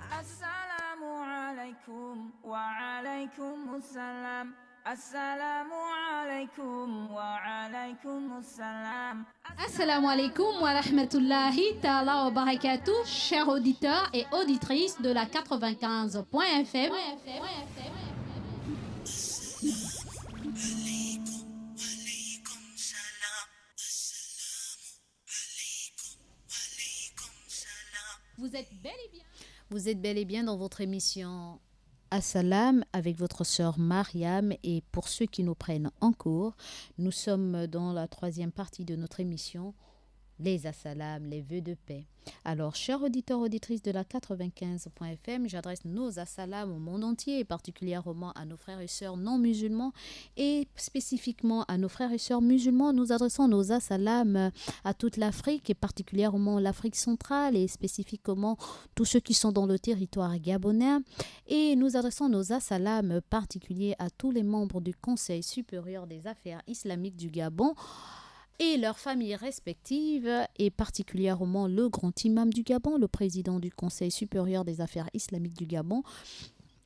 Assalamu alaikum wa alaikum assalam. Assalamu alaikum wa alaikum assalam. Assalamu alaikum wa rahmatullahi ta'ala wa barakatuh, chers auditeurs et auditrices de la 95.fm. Vous êtes bel et bien. Vous êtes bel et bien dans votre émission As-Salam avec votre sœur Mariam, et pour ceux qui nous prennent en cours, nous sommes dans la troisième partie de notre émission, les As-Salam, les vœux de paix. Alors, chers auditeurs, auditrices de la 95.fm, j'adresse nos As-Salam au monde entier, et particulièrement à nos frères et sœurs non musulmans, et spécifiquement à nos frères et sœurs musulmans. Nous adressons nos As-Salam à toute l'Afrique, et particulièrement l'Afrique centrale, et spécifiquement tous ceux qui sont dans le territoire gabonais. Et nous adressons nos As-Salam particuliers à tous les membres du Conseil supérieur des affaires islamiques du Gabon et leurs familles respectives, et particulièrement le grand imam du Gabon, le président du Conseil supérieur des affaires islamiques du Gabon,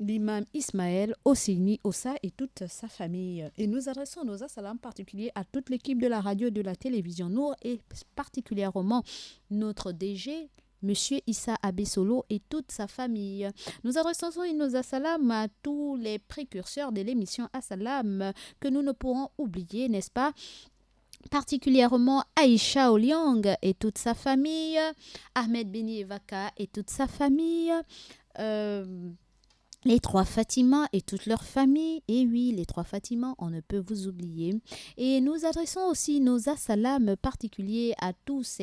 l'imam Ismaël Ossini Ossa et toute sa famille. Et nous adressons nos As-Salam particuliers à toute l'équipe de la radio et de la télévision Nour, et particulièrement notre DG, Monsieur Issa Abessolo et toute sa famille. Nous adressons nos As-Salam à tous les précurseurs de l'émission As-Salam que nous ne pourrons oublier, n'est-ce pas? Particulièrement Aïcha Oliang et toute sa famille, Ahmed Beni Evaka et toute sa famille, les trois Fatima et toute leur famille. Et oui, les trois Fatima, on ne peut vous oublier. Et nous adressons aussi nos As-Salam particuliers à tous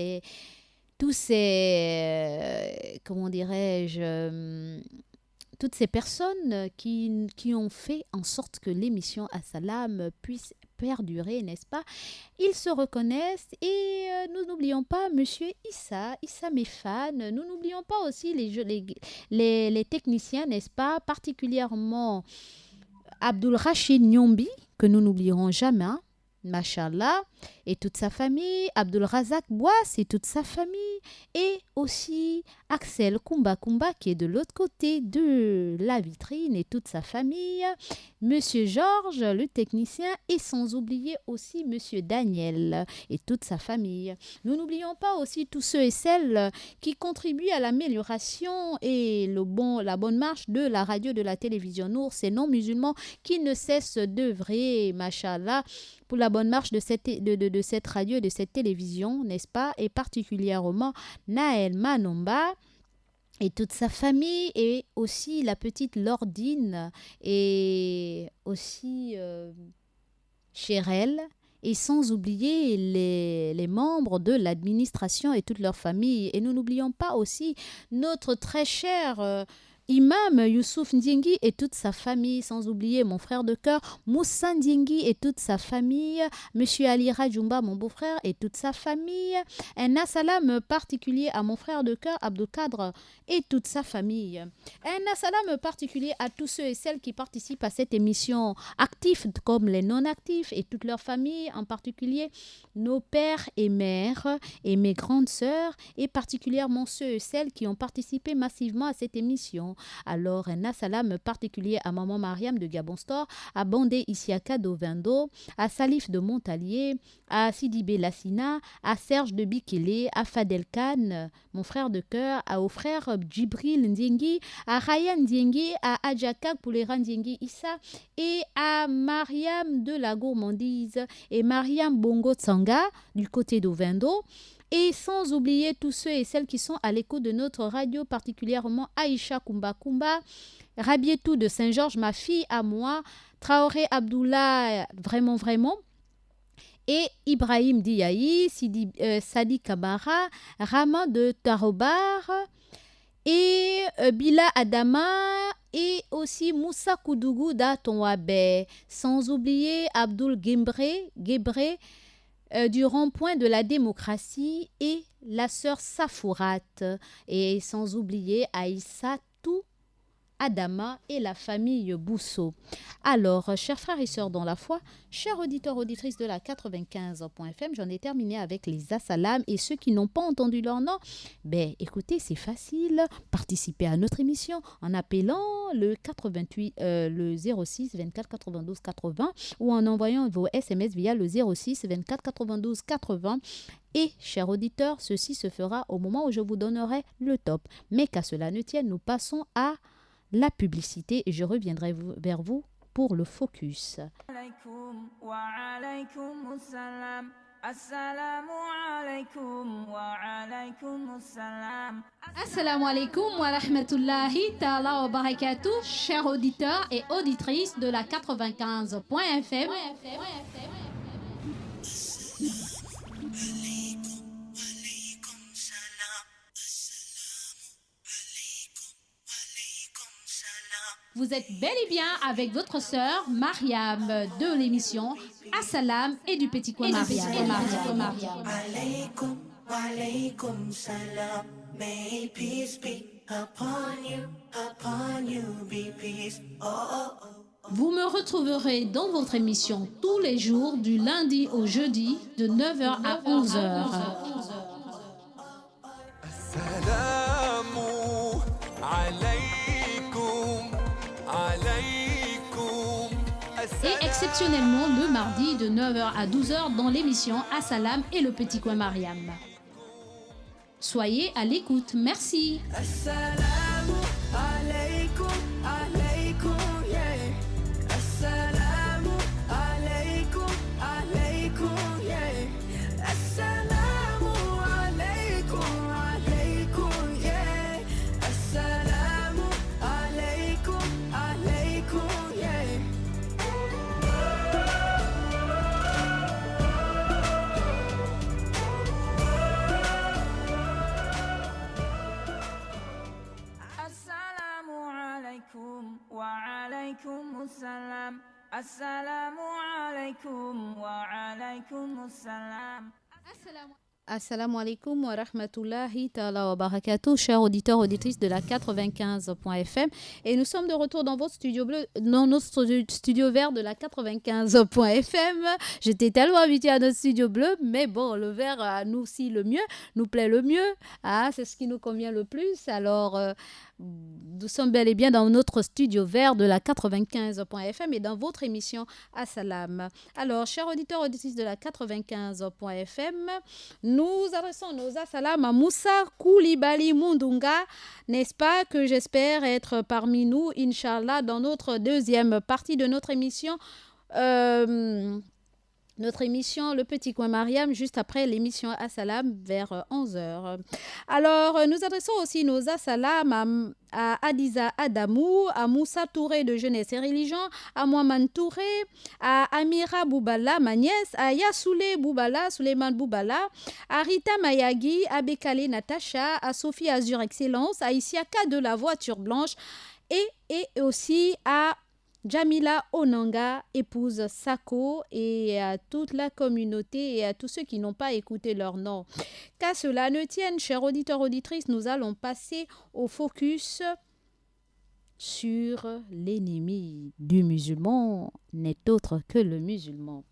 tous ces, comment dirais-je, toutes ces personnes qui ont fait en sorte que l'émission Assalam puisse perdurer, n'est-ce pas? Ils se reconnaissent et nous n'oublions pas Monsieur Issa Mefan, nous n'oublions pas aussi les techniciens, n'est-ce pas? Particulièrement Abdul Rachid Nyombi, que nous n'oublierons jamais, hein, Mashallah, et toute sa famille, Abdul Razak Bouas et toute sa famille, et aussi Axel Kumba qui est de l'autre côté de la vitrine et toute sa famille, Monsieur Georges, le technicien, et sans oublier aussi Monsieur Daniel et toute sa famille. Nous n'oublions pas aussi tous ceux et celles qui contribuent à l'amélioration et la bonne marche de la radio, de la télévision Nour, ces non-musulmans qui ne cessent d'œuvrer, Mashallah, pour la bonne marche de cette radio et de cette télévision, n'est-ce pas? Et particulièrement Naël Manomba et toute sa famille, et aussi la petite Lordine, et aussi Chérel, et sans oublier les membres de l'administration et toute leur famille. Et nous n'oublions pas aussi notre très cher Imam Youssouf Ndiengi et toute sa famille, sans oublier mon frère de cœur Moussa Ndiengi et toute sa famille, Monsieur Ali Rajumba, mon beau-frère, et toute sa famille. Un assalam particulier à mon frère de cœur Abdou Kadr et toute sa famille. Un assalam particulier à tous ceux et celles qui participent à cette émission, actifs comme les non-actifs, et toute leur famille, en particulier nos pères et mères et mes grandes sœurs, et particulièrement ceux et celles qui ont participé massivement à cette émission. Alors, un assalam particulier à Maman Mariam de Gabon Store, à Bandé Isiaka d'Ovendo, à Salif de Montalier, à Sidibé Lassina, à Serge de Bikele, à Fadel Khan, mon frère de cœur, au frère Djibril Ndiengi, à Ryan Ndiengi, à Adjaka Poulera Ndiengi Issa, et à Mariam de la Gourmandise et Mariam Bongo Tsanga du côté d'Ovendo. Et sans oublier tous ceux et celles qui sont à l'écoute de notre radio, particulièrement Aïcha Kumba, Rabietou de Saint-Georges, ma fille à moi, Traoré Abdoullah, vraiment, et Ibrahim Diaye, Sadi Kamara, Rama de Tarobar, et Bila Adama, et aussi Moussa Koudougou d'Atonwabe, sans oublier Abdul Gebre, du rond-point de la démocratie, et la sœur Safourat, et sans oublier Aïssa Adama et la famille Bousso. Alors, chers frères et sœurs dans la foi, chers auditeurs, auditrices de la 95.fm, j'en ai terminé avec les assalam, et ceux qui n'ont pas entendu leur nom, écoutez, c'est facile, participez à notre émission en appelant le 06 24 92 80 ou en envoyant vos SMS via le 06 24 92 80. Et, chers auditeurs, ceci se fera au moment où je vous donnerai le top. Mais qu'à cela ne tienne, nous passons à la publicité et je reviendrai vers vous pour le focus. Assalamu alaikum wa rahmatullahi ta'ala wa barakatuh, chers auditeurs et auditrices de la 95.fm. Vous êtes bel et bien avec votre sœur Mariam de l'émission Assalam et du Petit Coin Mariam. Alaykum, alaykum salam. May peace be upon you be peace. Oh, oh, oh. Vous me retrouverez dans votre émission tous les jours du lundi au jeudi de 9h à 11h. Assalamu alaykum. Et exceptionnellement le mardi de 9h à 12h dans l'émission Assalam et le Petit Coin Mariam. Soyez à l'écoute, merci. Assalamu alaykum, alaykum, yeah. Assalamu alaykum, alaykum, yeah. Assalamu alaykum, alaykum, yeah. Assalamu alaykum, alaykum, yeah. عليكم السلام السلام عليكم وعليكم السلام. Assalamu alaikum wa rahmatullahi ta'ala wa barakatuh, chers auditeurs, auditrices de la 95.fm. Et nous sommes de retour dans votre studio bleu, dans notre studio vert de la 95.fm. J'étais tellement habituée à notre studio bleu, mais bon, le vert, nous aussi, le mieux, nous plaît le mieux. Ah, c'est ce qui nous convient le plus. Alors, nous sommes bel et bien dans notre studio vert de la 95.fm et dans votre émission Assalam. Alors, chers auditeurs, auditrices de la 95.fm, nous adressons nos assalam à Moussa Koulibaly Mundunga, n'est-ce pas, que j'espère être parmi nous, Inch'Allah, dans notre deuxième partie de notre émission. Notre émission Le Petit Coin Mariam, juste après l'émission Assalam vers 11h. Alors, nous adressons aussi nos assalam à Adiza Adamou, à Moussa Touré de Jeunesse et Religion, à Mohamed Touré, à Amira Boubala, ma nièce, à Yassoulé Boubala, Suleiman Boubala, à Rita Mayagi, à Bekale Natacha, à Sophie Azur Excellence, à Isiaka de la Voiture Blanche et aussi à Jamila Onanga, épouse Sako, et à toute la communauté et à tous ceux qui n'ont pas écouté leur nom. Qu'à cela ne tienne, chers auditeurs, auditrices, nous allons passer au focus sur l'ennemi du musulman, n'est autre que le musulman.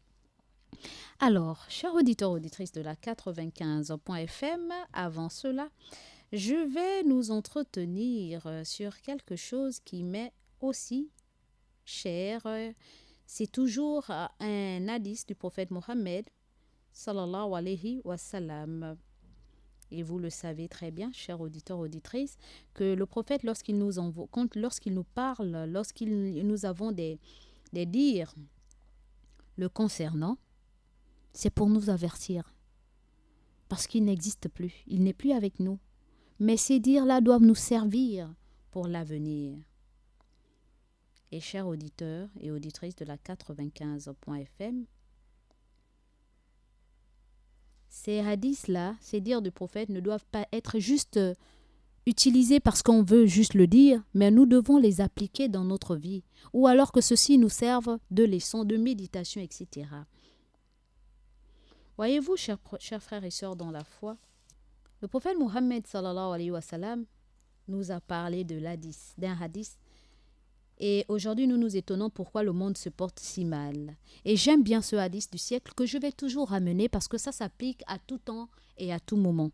Alors, chers auditeurs, auditrices de la 95.fm, avant cela, je vais nous entretenir sur quelque chose qui m'est aussi cher. C'est toujours un hadith du prophète Mohammed sallallahu alayhi wa sallam. Et vous le savez très bien, chers auditeurs, auditrices, que le prophète, lorsqu'il nous parle, lorsqu'il nous avons des dires le concernant, c'est pour nous avertir. Parce qu'il n'existe plus, il n'est plus avec nous. Mais ces dires-là doivent nous servir pour l'avenir. Et chers auditeurs et auditrices de la 95.fm, ces hadiths-là, ces dires du prophète ne doivent pas être juste utilisés parce qu'on veut juste le dire, mais nous devons les appliquer dans notre vie, ou alors que ceux-ci nous servent de leçons, de méditation, etc. Voyez-vous, chers frères et sœurs dans la foi, le prophète Mohammed sallallahu alayhi wa sallam nous a parlé d'un hadith. Et aujourd'hui, nous nous étonnons pourquoi le monde se porte si mal. Et j'aime bien ce hadith du siècle que je vais toujours ramener parce que ça s'applique à tout temps et à tout moment.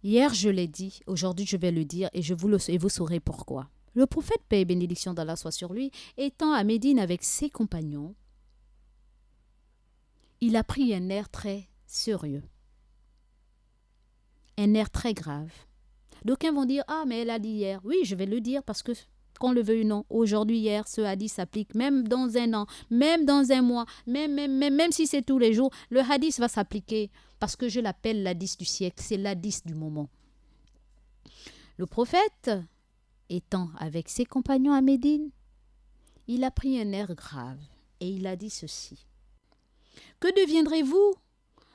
Hier, je l'ai dit, aujourd'hui, je vais le dire et vous saurez pourquoi. Le prophète, paix et bénédiction d'Allah soit sur lui, étant à Médine avec ses compagnons, il a pris un air très sérieux, un air très grave. D'aucuns vont dire « Ah, mais elle a dit hier. » Oui, je vais le dire parce que qu'on le veuille ou non, aujourd'hui, hier, ce hadith s'applique, même dans un an, même dans un mois, même si c'est tous les jours, le hadith va s'appliquer parce que je l'appelle l'hadith du siècle, c'est l'hadith du moment. Le prophète, étant avec ses compagnons à Médine, il a pris un air grave et il a dit ceci. « Que deviendrez-vous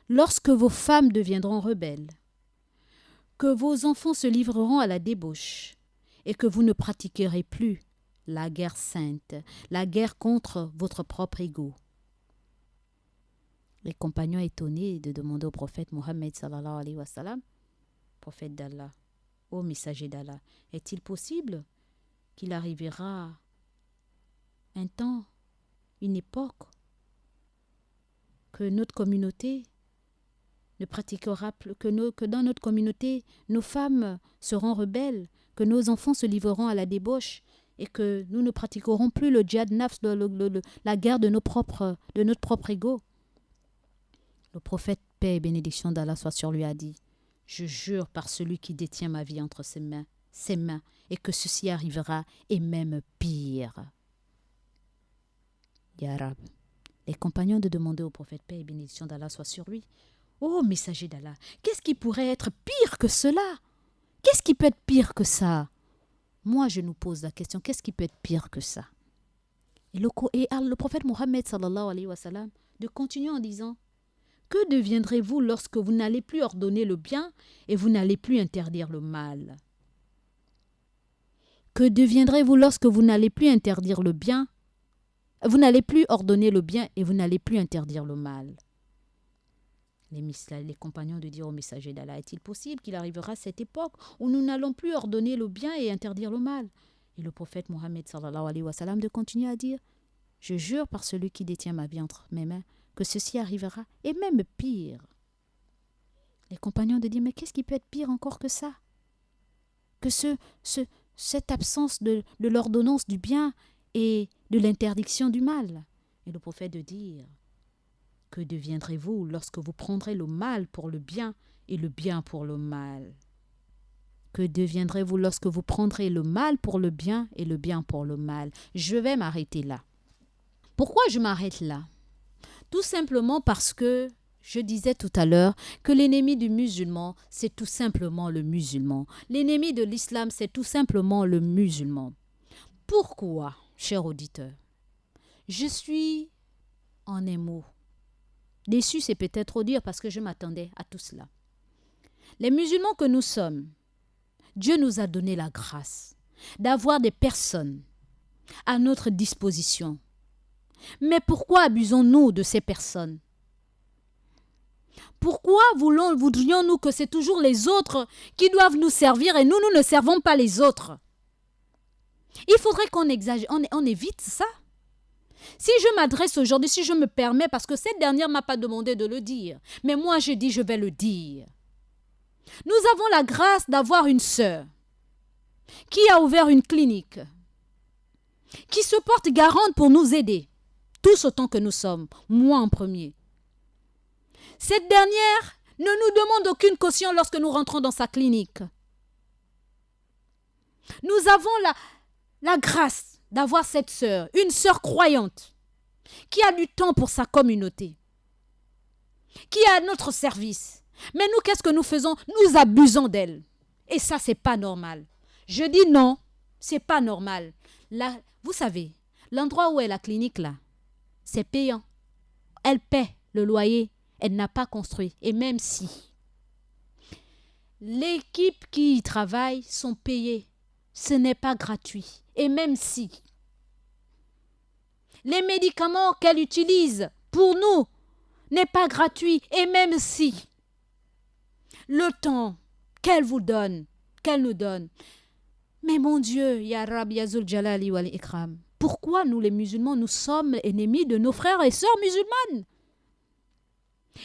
lorsque vos femmes deviendront rebelles, que vos enfants se livreront à la débauche, et que vous ne pratiquerez plus la guerre sainte, la guerre contre votre propre ego. » Les compagnons étonnés de demander au prophète Mohammed sallallahu alayhi wa sallam, prophète d'Allah, ô messager d'Allah, est-il possible qu'il arrivera un temps, une époque, que notre communauté ne pratiquera plus, que dans notre communauté, nos femmes seront rebelles, que nos enfants se livreront à la débauche et que nous ne pratiquerons plus le djihad nafs, la guerre de notre propre ego. Le prophète, paix et bénédiction d'Allah soit sur lui, a dit « Je jure par celui qui détient ma vie entre ses mains, et que ceci arrivera, et même pire. » Ya Rab, les compagnons de demander au prophète, paix et bénédiction d'Allah soit sur lui, « Ô messager d'Allah, qu'est-ce qui pourrait être pire que cela ? Qu'est-ce qui peut être pire que ça ? » Moi, je nous pose la question, qu'est-ce qui peut être pire que ça ? Et le prophète Mohammed sallallahu alayhi wa sallam de continuer en disant « Que deviendrez-vous lorsque vous n'allez plus ordonner le bien et vous n'allez plus interdire le mal ? Que deviendrez-vous lorsque vous n'allez plus interdire le bien Vous n'allez plus ordonner le bien et vous n'allez plus interdire le mal. Les compagnons de dire au messager d'Allah, est-il possible qu'il arrivera cette époque où nous n'allons plus ordonner le bien et interdire le mal? Et le prophète Mohammed sallallahu alayhi wa sallam de continuer à dire, je jure par celui qui détient ma vie entre mes mains que ceci arrivera, et même pire. Les compagnons de dire, mais qu'est-ce qui peut être pire encore que ça? Que cette absence de l'ordonnance du bien et de l'interdiction du mal. Et le prophète de dire, que deviendrez-vous lorsque vous prendrez le mal pour le bien et le bien pour le mal? Que deviendrez-vous lorsque vous prendrez le mal pour le bien et le bien pour le mal? Je vais m'arrêter là. Pourquoi je m'arrête là? Tout simplement parce que je disais tout à l'heure que l'ennemi du musulman, c'est tout simplement le musulman. L'ennemi de l'islam, c'est tout simplement le musulman. Pourquoi, cher auditeur? Je suis en émoi. Déçu, c'est peut-être trop dire parce que je m'attendais à tout cela. Les musulmans que nous sommes, Dieu nous a donné la grâce d'avoir des personnes à notre disposition. Mais pourquoi abusons-nous de ces personnes? Pourquoi voudrions-nous que c'est toujours les autres qui doivent nous servir et nous ne servons pas les autres? Il faudrait qu'on exagère, on évite ça. Si je m'adresse aujourd'hui, si je me permets, parce que cette dernière ne m'a pas demandé de le dire, mais moi je dis, je vais le dire. Nous avons la grâce d'avoir une sœur qui a ouvert une clinique, qui se porte garante pour nous aider, tous autant que nous sommes, moi en premier. Cette dernière ne nous demande aucune caution lorsque nous rentrons dans sa clinique. Nous avons la grâce d'avoir cette sœur, une sœur croyante, qui a du temps pour sa communauté, qui est à notre service. Mais nous, qu'est-ce que nous faisons? Nous abusons d'elle. Et ça, c'est pas normal. Je dis non, c'est pas normal. Là, vous savez, l'endroit où est la clinique, là, c'est payant. Elle paie le loyer, elle n'a pas construit. Et même si l'équipe qui y travaille sont payées, ce n'est pas gratuit. Et même si les médicaments qu'elle utilise pour nous n'est pas gratuit, et même si le temps qu'elle vous donne, qu'elle nous donne, mais mon Dieu, Ya Rab, Ya Zul Jalali wal Ikram, pourquoi nous les musulmans, nous sommes ennemis de nos frères et sœurs musulmanes?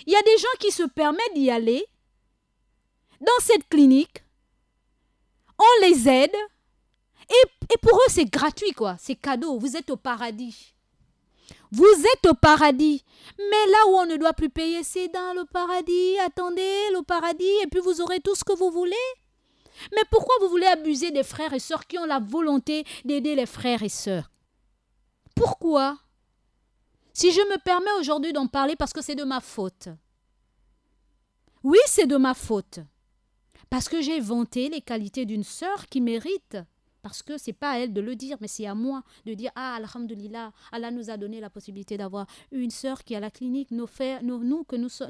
Il y a des gens qui se permettent d'y aller dans cette clinique, on les aide, et pour eux, c'est gratuit, quoi. C'est cadeau. Vous êtes au paradis. Vous êtes au paradis. Mais là où on ne doit plus payer, c'est dans le paradis. Attendez, le paradis, et puis vous aurez tout ce que vous voulez. Mais pourquoi vous voulez abuser des frères et sœurs qui ont la volonté d'aider les frères et sœurs? Pourquoi? Si je me permets aujourd'hui d'en parler parce que c'est de ma faute. Oui, c'est de ma faute. Parce que j'ai vanté les qualités d'une sœur qui mérite. Parce que ce n'est pas à elle de le dire, mais c'est à moi de dire, ah, alhamdulillah, Allah nous a donné la possibilité d'avoir une sœur qui est à la clinique. Nous,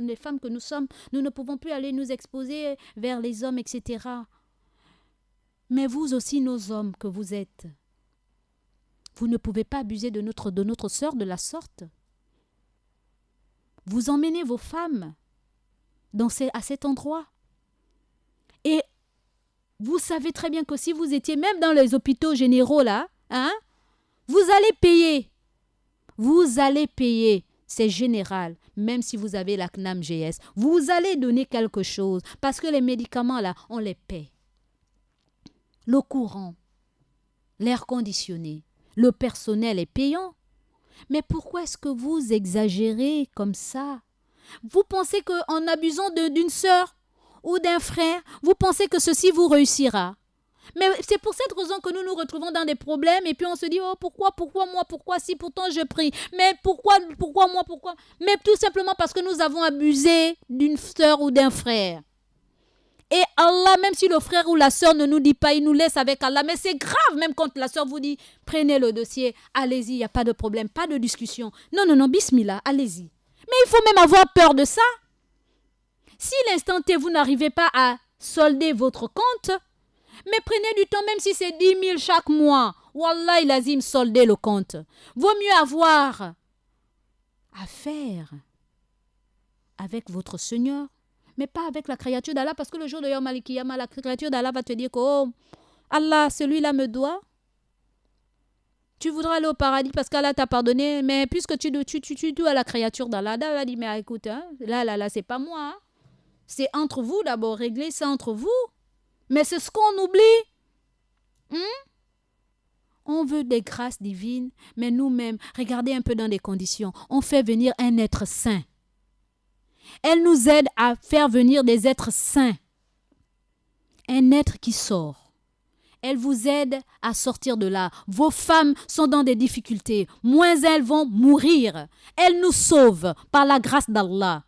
les femmes que nous sommes, nous ne pouvons plus aller nous exposer vers les hommes, etc. Mais vous aussi, nos hommes que vous êtes, vous ne pouvez pas abuser de notre sœur de la sorte. Vous emmenez vos femmes à cet endroit. Et vous savez très bien que si vous étiez même dans les hôpitaux généraux là, vous allez payer. Vous allez payer. C'est général. Même si vous avez la CNAM GS, vous allez donner quelque chose. Parce que les médicaments là, on les paie. Le courant, l'air conditionné, le personnel est payant. Mais pourquoi est-ce que vous exagérez comme ça? Vous pensez qu'en abusant d'une sœur ou d'un frère, vous pensez que ceci vous réussira. Mais c'est pour cette raison que nous nous retrouvons dans des problèmes et puis on se dit, oh pourquoi moi, pourquoi si pourtant je prie, mais pourquoi moi, pourquoi? Mais tout simplement parce que nous avons abusé d'une sœur ou d'un frère. Et Allah, même si le frère ou la sœur ne nous dit pas, il nous laisse avec Allah. Mais c'est grave, même quand la sœur vous dit, prenez le dossier, allez-y, il n'y a pas de problème, pas de discussion. Non, bismillah, allez-y. Mais il faut même avoir peur de ça. Si l'instant T, vous n'arrivez pas à solder votre compte, mais prenez du temps, même si c'est 10 000 chaque mois, Wallahi lazim, soldez le compte. Vaut mieux avoir affaire avec votre Seigneur, mais pas avec la créature d'Allah, parce que le jour de Yawm al-Qiyamah, la créature d'Allah va te dire que oh, Allah, celui-là me doit. Tu voudras aller au paradis parce qu'Allah t'a pardonné, mais puisque tu dois à la créature d'Allah, Allah va dire, mais écoute, hein, là, c'est pas moi. Hein. C'est entre vous d'abord, réglez ça entre vous. Mais c'est ce qu'on oublie. On veut des grâces divines, mais nous-mêmes, regardez un peu dans les conditions. On fait venir un être saint. Elle nous aide à faire venir des êtres saints. Un être qui sort. Elle vous aide à sortir de là. Vos femmes sont dans des difficultés. Moins elles vont mourir. Elle nous sauve par la grâce d'Allah.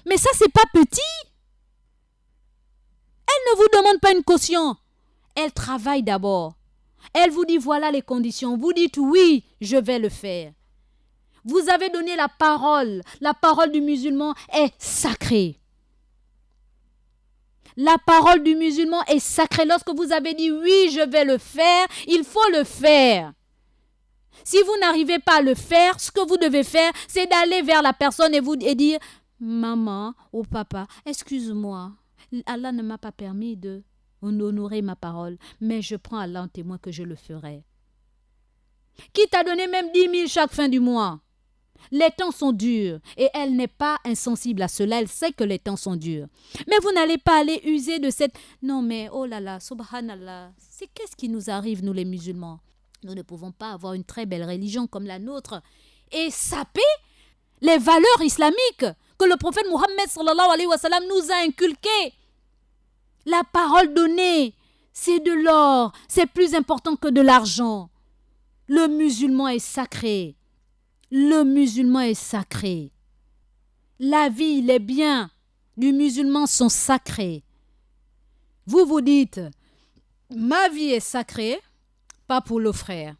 Mais ça, c'est pas petit. Elle ne vous demande pas une caution. Elle travaille d'abord. Elle vous dit voilà les conditions. Vous dites oui, je vais le faire. Vous avez donné la parole. La parole du musulman est sacrée. La parole du musulman est sacrée. Lorsque vous avez dit oui, je vais le faire, il faut le faire. Si vous n'arrivez pas à le faire, ce que vous devez faire, c'est d'aller vers la personne et dire maman ou papa, excuse-moi, Allah ne m'a pas permis de honorer ma parole, mais je prends Allah en témoin que je le ferai. Qui t'a donné même 10 000 chaque fin du mois? Les temps sont durs et elle n'est pas insensible à cela, elle sait que les temps sont durs. Mais vous n'allez pas aller user de cette... Non mais oh là là, subhanallah, c'est qu'est-ce qui nous arrive nous les musulmans? Nous ne pouvons pas avoir une très belle religion comme la nôtre et saper les valeurs islamiques que le prophète Mohammed sallallahu alayhi wa sallam nous a inculquées. La parole donnée, c'est de l'or, c'est plus important que de l'argent. Le musulman est sacré. Le musulman est sacré. La vie, les biens du musulman sont sacrés. Vous vous dites, ma vie est sacrée, pas pour le frère.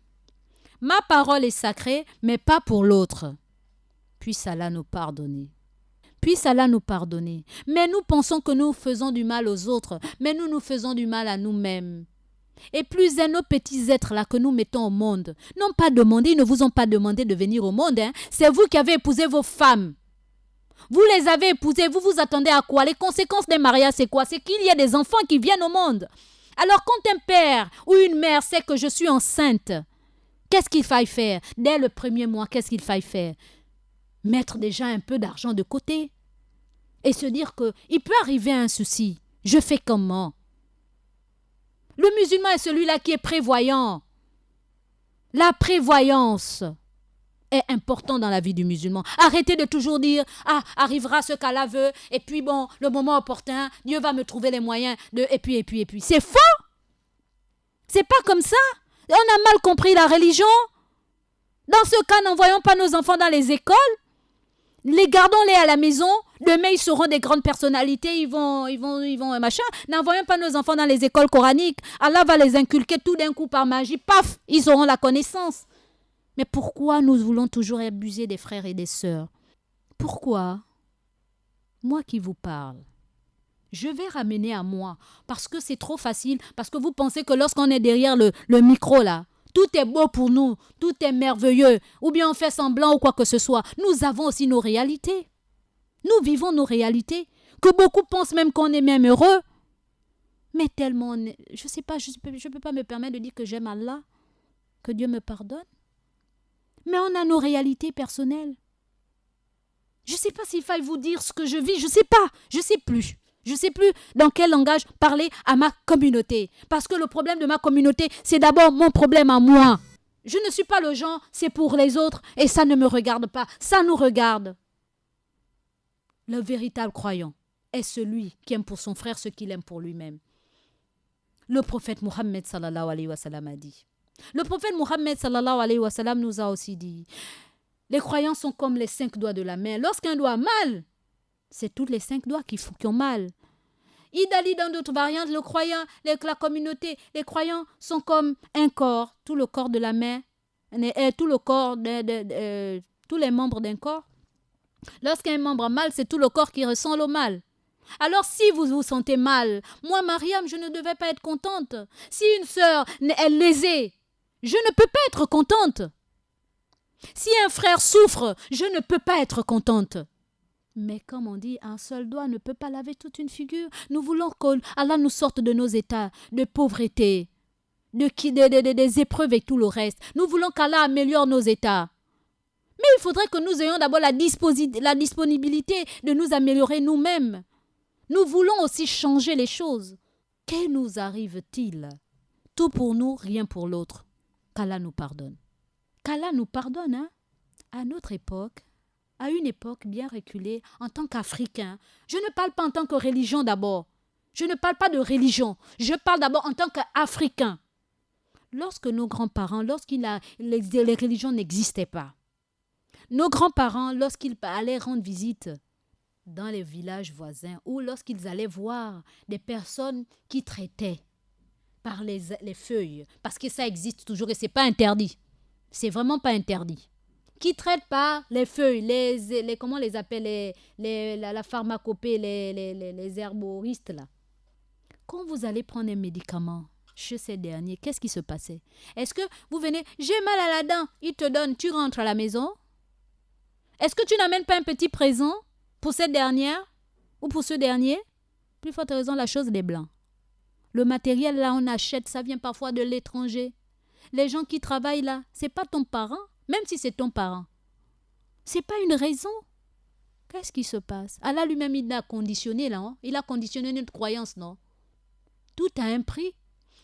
Ma parole est sacrée, mais pas pour l'autre. Puisse Allah nous pardonner. Puisse Allah nous pardonner. Mais nous pensons que nous faisons du mal aux autres, mais nous faisons du mal à nous-mêmes. Et plus nos petits êtres là que nous mettons au monde n'ont pas demandé, ils ne vous ont pas demandé de venir au monde. Hein. C'est vous qui avez épousé vos femmes. Vous les avez épousées, vous vous attendez à quoi? Les conséquences des mariages, c'est quoi? C'est qu'il y a des enfants qui viennent au monde. Alors quand un père ou une mère sait que je suis enceinte, qu'est-ce qu'il faille faire? Dès le premier mois, qu'est-ce qu'il faille faire? Mettre déjà un peu d'argent de côté et se dire qu'il peut arriver un souci. Je fais comment? Le musulman est celui-là qui est prévoyant. La prévoyance est importante dans la vie du musulman. Arrêtez de toujours dire « Ah, arrivera ce qu'Allah veut, et puis bon, le moment opportun, Dieu va me trouver les moyens de... » Et puis. C'est faux. C'est pas comme ça. On a mal compris la religion. Dans ce cas, n'envoyons pas nos enfants dans les écoles. Les gardons-les à la maison. Demain, ils seront des grandes personnalités. Ils vont machin. N'envoyons pas nos enfants dans les écoles coraniques. Allah va les inculquer tout d'un coup par magie. Paf, ils auront la connaissance. Mais pourquoi nous voulons toujours abuser des frères et des sœurs? Pourquoi? Moi qui vous parle, je vais ramener à moi. Parce que c'est trop facile. Parce que vous pensez que lorsqu'on est derrière le micro là, tout est beau pour nous, tout est merveilleux, ou bien on fait semblant ou quoi que ce soit. Nous avons aussi nos réalités. Nous vivons nos réalités, que beaucoup pensent même qu'on est même heureux. Mais tellement, je sais pas, je peux pas me permettre de dire que j'aime Allah, que Dieu me pardonne. Mais on a nos réalités personnelles. Je sais pas s'il faille vous dire ce que je vis, je sais pas, je sais plus. Je ne sais plus dans quel langage parler à ma communauté. Parce que le problème de ma communauté, c'est d'abord mon problème à moi. Je ne suis pas le genre, c'est pour les autres et ça ne me regarde pas. Ça nous regarde. Le véritable croyant est celui qui aime pour son frère ce qu'il aime pour lui-même. Le prophète Mohammed sallallahu alayhi wa sallam a dit. Le prophète Mohammed sallallahu alayhi wa sallam nous a aussi dit. Les croyants sont comme les 5 doigts de la main. Lorsqu'un doigt a mal, c'est tous les 5 doigts qui ont mal. Idali dans d'autres variantes, le croyant, la communauté, les croyants sont comme un corps, tout le corps de la main, tout le corps, tous les membres d'un corps. Lorsqu'un membre a mal, c'est tout le corps qui ressent le mal. Alors si vous vous sentez mal, moi Mariam, je ne devais pas être contente. Si une sœur est lésée, Je ne peux pas être contente. Si un frère souffre, je ne peux pas être contente. Mais comme on dit, un seul doigt ne peut pas laver toute une figure. Nous voulons qu'Allah nous sorte de nos états de pauvreté, des épreuves et tout le reste. Nous voulons qu'Allah améliore nos états. Mais il faudrait que nous ayons d'abord la disponibilité de nous améliorer nous-mêmes. Nous voulons aussi changer les choses. Que nous arrive-t-il? Tout pour nous, rien pour l'autre. Qu'Allah nous pardonne. Qu'Allah nous pardonne, hein? À notre époque, à une époque bien reculée, en tant qu'Africain, je ne parle pas en tant que religion d'abord. Je ne parle pas de religion. Je parle d'abord en tant qu'Africain. Lorsque nos grands-parents, les religions n'existaient pas, nos grands-parents, lorsqu'ils allaient rendre visite dans les villages voisins ou lorsqu'ils allaient voir des personnes qui traitaient par les feuilles, parce que ça existe toujours et ce n'est pas interdit. C'est vraiment pas interdit. Qui traitent par les feuilles, comment on les appelle, la pharmacopée, les herboristes là. Quand vous allez prendre un médicament chez ces derniers, qu'est-ce qui se passait? Est-ce que vous venez, j'ai mal à la dent, ils te donnent, tu rentres à la maison? Est-ce que tu n'amènes pas un petit présent pour cette dernière ou pour ce dernier? Plus forte raison, la chose des Blancs. Le matériel là, on achète, ça vient parfois de l'étranger. Les gens qui travaillent là, c'est pas ton parent, même si c'est ton parent. C'est pas une raison. Qu'est-ce qui se passe? Allah lui-même, il a conditionné là, hein? Il a conditionné notre croyance, non? Tout a un prix.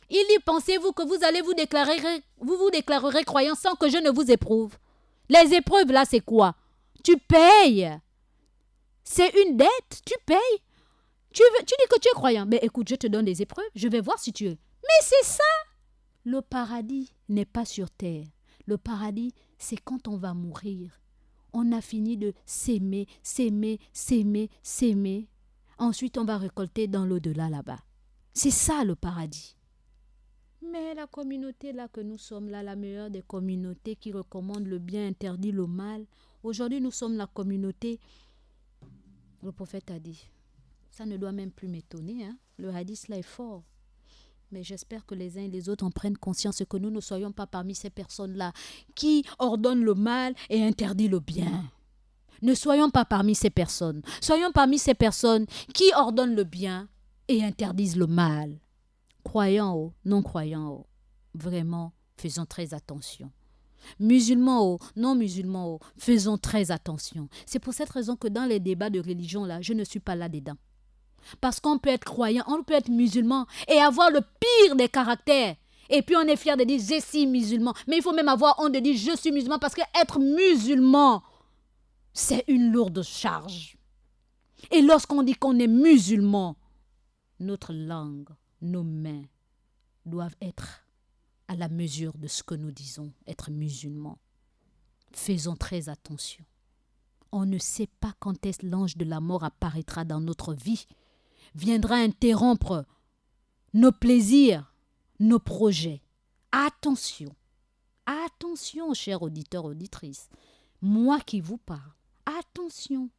Il dit, pensez-vous que vous allez vous déclarerez croyant sans que je ne vous éprouve? Les épreuves là, c'est quoi? Tu payes. C'est une dette, tu payes. Tu dis que tu es croyant. Mais écoute, je te donne des épreuves, je vais voir si tu es. Mais c'est ça. Le paradis n'est pas sur terre. Le paradis, c'est quand on va mourir. On a fini de s'aimer, s'aimer, s'aimer, s'aimer. Ensuite, on va récolter dans l'au-delà là-bas. C'est ça le paradis. Mais la communauté là que nous sommes là, la meilleure des communautés qui recommande le bien, interdit le mal. Aujourd'hui, nous sommes la communauté. Le prophète a dit, ça ne doit même plus m'étonner, hein? Le hadith là est fort. Mais j'espère que les uns et les autres en prennent conscience et que nous ne soyons pas parmi ces personnes-là qui ordonnent le mal et interdisent le bien. Ne soyons pas parmi ces personnes. Soyons parmi ces personnes qui ordonnent le bien et interdisent le mal. Croyants ou non-croyants, vraiment, faisons très attention. Musulmans ou non-musulmans, faisons très attention. C'est pour cette raison que dans les débats de religion, là, je ne suis pas là-dedans. Parce qu'on peut être croyant, on peut être musulman et avoir le pire des caractères. Et puis on est fier de dire je suis musulman. Mais il faut même avoir honte de dire je suis musulman parce que être musulman, c'est une lourde charge. Et lorsqu'on dit qu'on est musulman, notre langue, nos mains doivent être à la mesure de ce que nous disons, être musulmans. Faisons très attention. On ne sait pas quand est-ce l'ange de la mort apparaîtra dans notre vie, viendra interrompre nos plaisirs, nos projets. Attention, attention, chers auditeurs, auditrices. Moi qui vous parle, attention.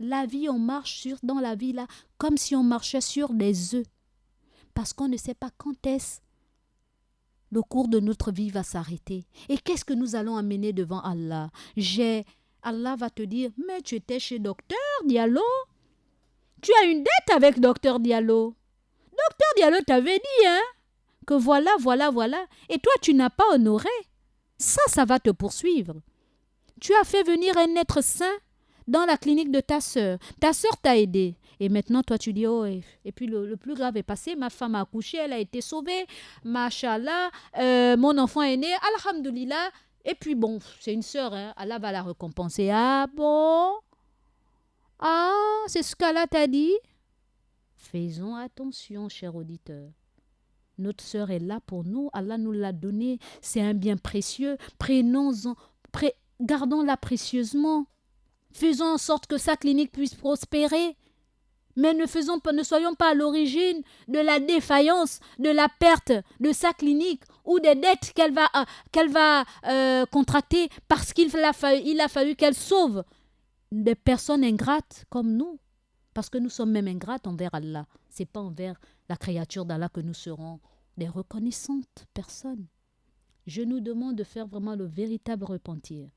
La vie, on marche dans la vie là, comme si on marchait sur des œufs. Parce qu'on ne sait pas quand est-ce le cours de notre vie va s'arrêter. Et qu'est-ce que nous allons amener devant Allah? Allah va te dire, mais tu étais chez Docteur Diallo. Tu as une dette avec Docteur Diallo. Docteur Diallo t'avait dit, hein, que voilà. Et toi, tu n'as pas honoré. Ça va te poursuivre. Tu as fait venir un être sain dans la clinique de ta sœur. Ta sœur t'a aidé. Et maintenant, toi, tu dis, oh, et puis le plus grave est passé. Ma femme a accouché, elle a été sauvée. Machallah, mon enfant est né. Alhamdulillah. Et puis bon, c'est une sœur, hein. Allah va la récompenser. Ah bon? Ah, c'est ce qu'Allah t'a dit? Faisons attention, chers auditeurs. Notre sœur est là pour nous. Allah nous l'a donné. C'est un bien précieux. Prenons-en, gardons-la précieusement. Faisons en sorte que sa clinique puisse prospérer. Mais ne soyons pas à l'origine de la défaillance, de la perte de sa clinique ou des dettes qu'elle va contracter parce qu'il a fallu qu'elle sauve des personnes ingrates comme nous. Parce que nous sommes même ingrates envers Allah. Ce n'est pas envers la créature d'Allah que nous serons des reconnaissantes personnes. Je nous demande de faire vraiment le véritable repentir.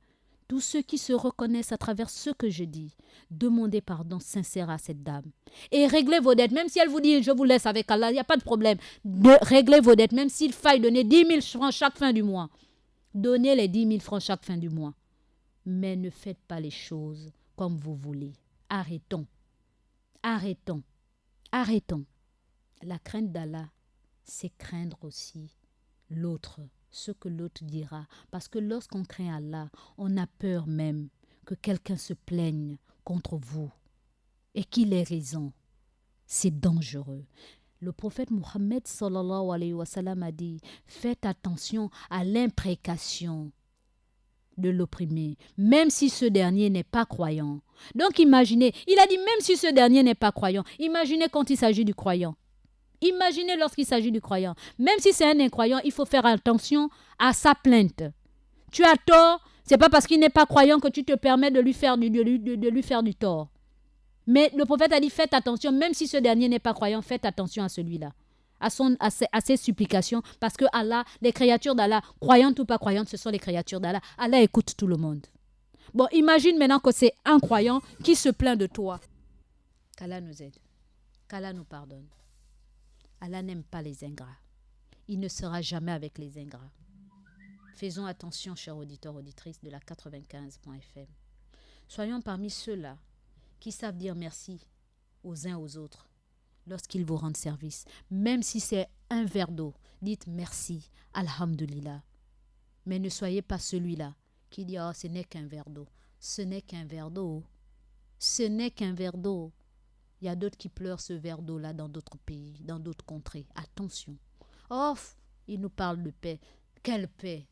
Tous ceux qui se reconnaissent à travers ce que je dis, demandez pardon sincère à cette dame. Et réglez vos dettes, même si elle vous dit « je vous laisse avec Allah », il n'y a pas de problème. Réglez vos dettes, même s'il faille donner 10 000 francs chaque fin du mois. Donnez les 10 000 francs chaque fin du mois. Mais ne faites pas les choses comme vous voulez. Arrêtons. Arrêtons. Arrêtons. La crainte d'Allah, c'est craindre aussi l'autre, ce que l'autre dira. Parce que lorsqu'on craint Allah, on a peur même que quelqu'un se plaigne contre vous et qu'il ait raison. C'est dangereux. Le prophète Mohammed sallallahu alayhi wa sallam a dit « Faites attention à l'imprécation de l'opprimé, même si ce dernier n'est pas croyant. » Donc imaginez, il a dit même si ce dernier n'est pas croyant, imaginez quand il s'agit du croyant. Imaginez lorsqu'il s'agit du croyant. Même si c'est un incroyant, il faut faire attention à sa plainte. Tu as tort, c'est pas parce qu'il n'est pas croyant que tu te permets de lui faire du tort. Mais le prophète a dit faites attention, même si ce dernier n'est pas croyant, faites attention à celui-là, à ses supplications, parce que Allah, les créatures d'Allah, croyantes ou pas croyantes, ce sont les créatures d'Allah. Allah écoute tout le monde. Bon, imagine maintenant que c'est un croyant qui se plaint de toi. Qu'Allah nous aide, qu'Allah nous pardonne. Allah n'aime pas les ingrats. Il ne sera jamais avec les ingrats. Faisons attention, chers auditeurs, auditrices de la 95.fm. Soyons parmi ceux-là qui savent dire merci aux uns aux autres lorsqu'ils vous rendent service. Même si c'est un verre d'eau, dites merci, alhamdulillah. Mais ne soyez pas celui-là qui dit « Oh, ce n'est qu'un verre d'eau ». Ce n'est qu'un verre d'eau. Ce n'est qu'un verre d'eau. Il y a d'autres qui pleurent ce verre d'eau-là dans d'autres pays, dans d'autres contrées. Attention. Oh, il nous parle de paix. Quelle paix?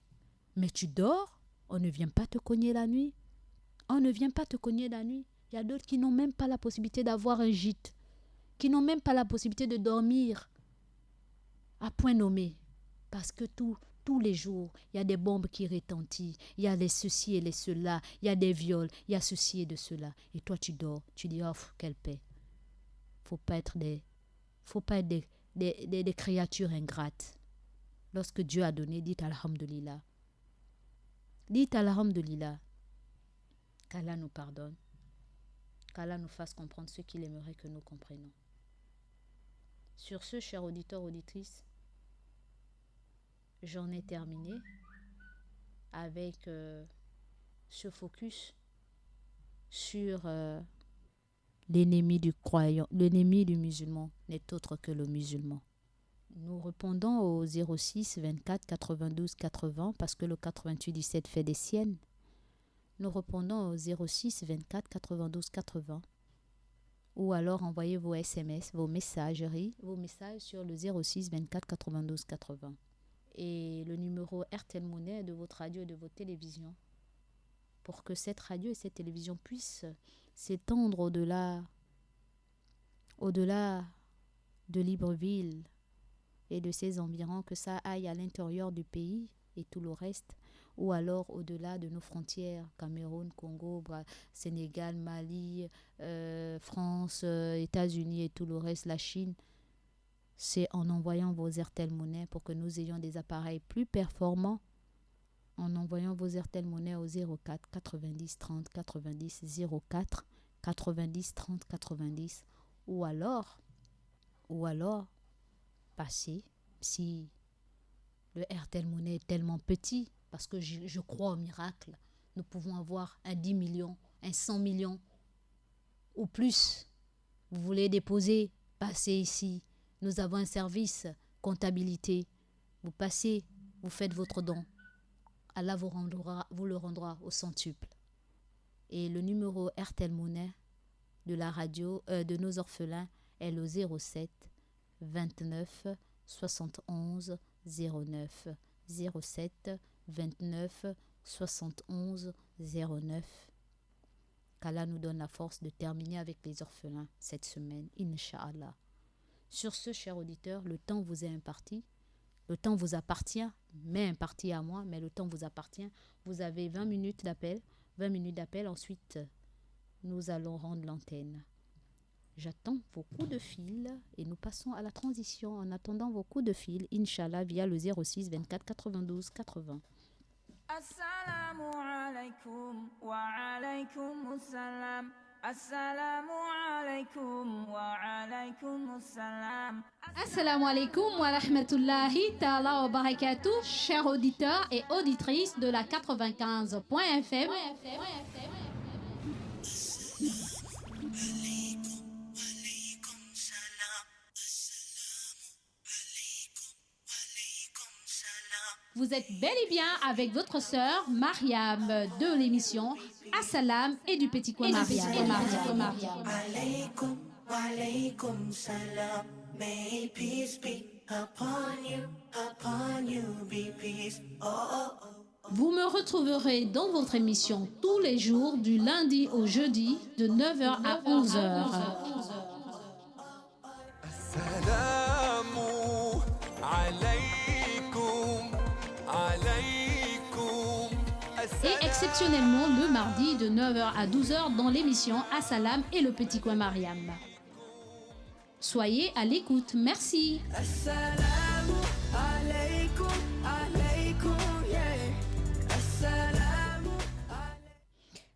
Mais tu dors? On ne vient pas te cogner la nuit. On ne vient pas te cogner la nuit. Il y a d'autres qui n'ont même pas la possibilité d'avoir un gîte, qui n'ont même pas la possibilité de dormir à point nommé. Parce que tous les jours, il y a des bombes qui retentissent, il y a les ceci et les cela, il y a des viols, il y a ceci et de cela. Et toi, tu dors, tu dis, oh, quelle paix. Faut pas être des créatures ingrates. Lorsque Dieu a donné, dites alhamdulillah. Dites alhamdulillah. Qu'Allah nous pardonne. Qu'Allah nous fasse comprendre ce qu'il aimerait que nous comprenions. Sur ce, chers auditeurs, auditrices, j'en ai terminé avec ce focus sur l'ennemi du croyant. L'ennemi du musulman n'est autre que le musulman. Nous répondons au 06 24 92 80 parce que le 88 17 fait des siennes. Nous répondons au 06 24 92 80 ou alors envoyez vos SMS, vos messageries, vos messages sur le 06 24 92 80 et le numéro RTL Monnaie de votre radio et de votre télévision pour que cette radio et cette télévision puissent s'étendre au-delà de Libreville et de ses environs, que ça aille à l'intérieur du pays et tout le reste, ou alors au-delà de nos frontières, Cameroun, Congo, Sénégal, Mali, France, États-Unis et tout le reste, la Chine. C'est en envoyant vos RTL Monnaie pour que nous ayons des appareils plus performants, en envoyant vos RTL Monnaie au 04 90 30 90 04 90 30 90 ou alors passer, si le RTL Monnaie est tellement petit, parce que je crois au miracle, nous pouvons avoir un 10 millions, un 100 millions ou plus. Vous voulez déposer, passez ici. Nous avons un service comptabilité. Vous passez, vous faites votre don. Allah vous le rendra au centuple. Et le numéro RTL Monnaie de la radio, de nos orphelins, est le 07 29 71 09 07 29 71 09. Qu'Allah nous donne la force de terminer avec les orphelins cette semaine, Inch'Allah. Sur ce, chers auditeurs, le temps vous est imparti. Le temps vous appartient, mais imparti à moi, mais le temps vous appartient. Vous avez 20 minutes d'appel. 20 minutes d'appel, ensuite, nous allons rendre l'antenne. J'attends vos coups de fil et nous passons à la transition en attendant vos coups de fil, Inch'Allah, via le 06 24 92 80. Assalamu alaikum wa alaikum assalam. Assalamu alaikum wa alaikum assalam. Assalamu alaikum wa rahmatullahi ta'ala wa barakatuh, chers auditeurs et auditrices de la 95.fm. Vous êtes bel et bien avec votre sœur Mariam de l'émission Assalam et du Petit Coin Mariam. Alaikum, walaikum salam. May peace be upon you, be peace. Oh, oh, oh. Vous me retrouverez dans votre émission tous les jours du lundi au jeudi de 9h à 11h. Assalamu alaikum, alaikum. Et exceptionnellement le mardi de 9h à 12h dans l'émission Assalam et le Petit Coin Mariam. Soyez à l'écoute, merci. Assalamu alaikum, alaikum, yeah. Assalamu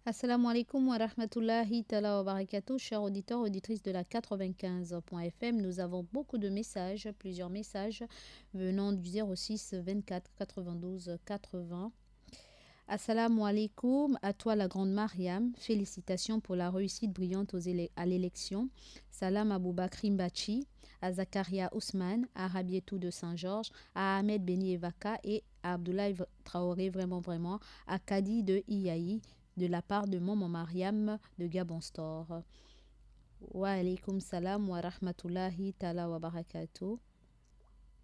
Assalamu alaikum wa rahmatullahi ta'ala wa barakatuh, chers auditeurs, auditrices de la 95.fm. Nous avons beaucoup de messages, plusieurs messages venant du 06 24 92 80. Assalamu alaikum, à toi la grande Mariam, félicitations pour la réussite brillante à l'élection. Salam à Boubakri Mbachi, à Zakaria Ousmane, à Rabietou de Saint-Georges, à Ahmed Beni Evaka et à Abdoulaye Traoré, vraiment, à Kadi de Iyaï, de la part de Maman Mariam de Gabon Store. Wa alaikum salam wa rahmatullahi ta'ala wa barakatuh.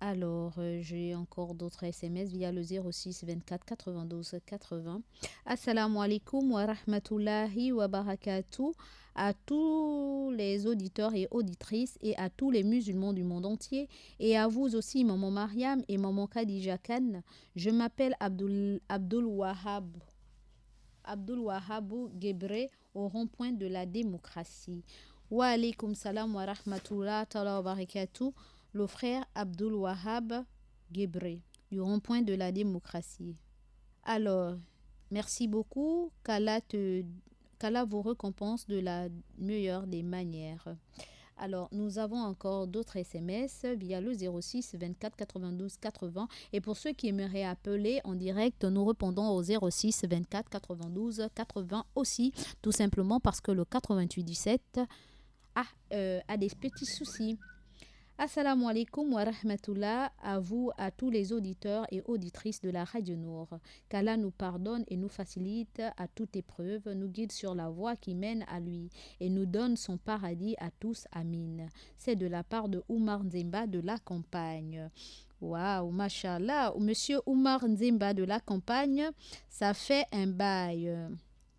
Alors, j'ai encore d'autres SMS via le 06 24 92 80. Assalamu alaikum wa rahmatullahi wa barakatuh à tous les auditeurs et auditrices et à tous les musulmans du monde entier et à vous aussi, Maman Mariam et Maman Khadija Khan. Je m'appelle Abdul Wahab Gebre au rond-point de la démocratie. Wa alaikum salam wa rahmatullahi wa barakatuh. Le frère Abdul Wahab Gebre, du rond-point de la démocratie. Alors, merci beaucoup. Qu'Allah vous récompense de la meilleure des manières. Alors, nous avons encore d'autres SMS via le 06 24 92 80. Et pour ceux qui aimeraient appeler en direct, nous répondons au 06 24 92 80 aussi, tout simplement parce que le 88 17 a des petits soucis. Assalamu alaikum wa rahmatullah à vous, à tous les auditeurs et auditrices de la Radio Nour. Qu'Allah nous pardonne et nous facilite à toute épreuve, nous guide sur la voie qui mène à lui et nous donne son paradis à tous. Amin. C'est de la part de Oumar Nzemba de la Campagne. Waouh, mashallah, monsieur Oumar Nzemba de la Campagne, ça fait un bail.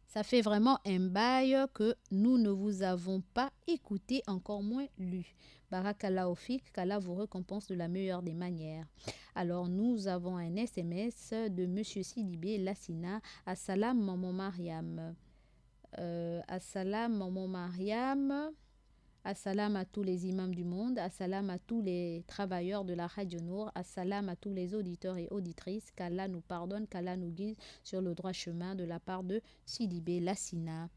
Ça fait vraiment un bail que nous ne vous avons pas écouté, encore moins lu. Barakallahu fik, qu'Allah vous récompense de la meilleure des manières. Alors, nous avons un SMS de monsieur Sidibé Lassina. Assalam, Maman Mariam. Assalam, Maman Mariam. Assalam à tous les imams du monde. Assalam à tous les travailleurs de la Radio Nour. Assalam à tous les auditeurs et auditrices. Qu'Allah nous pardonne, qu'Allah nous guide sur le droit chemin, de la part de Sidibé Lassina.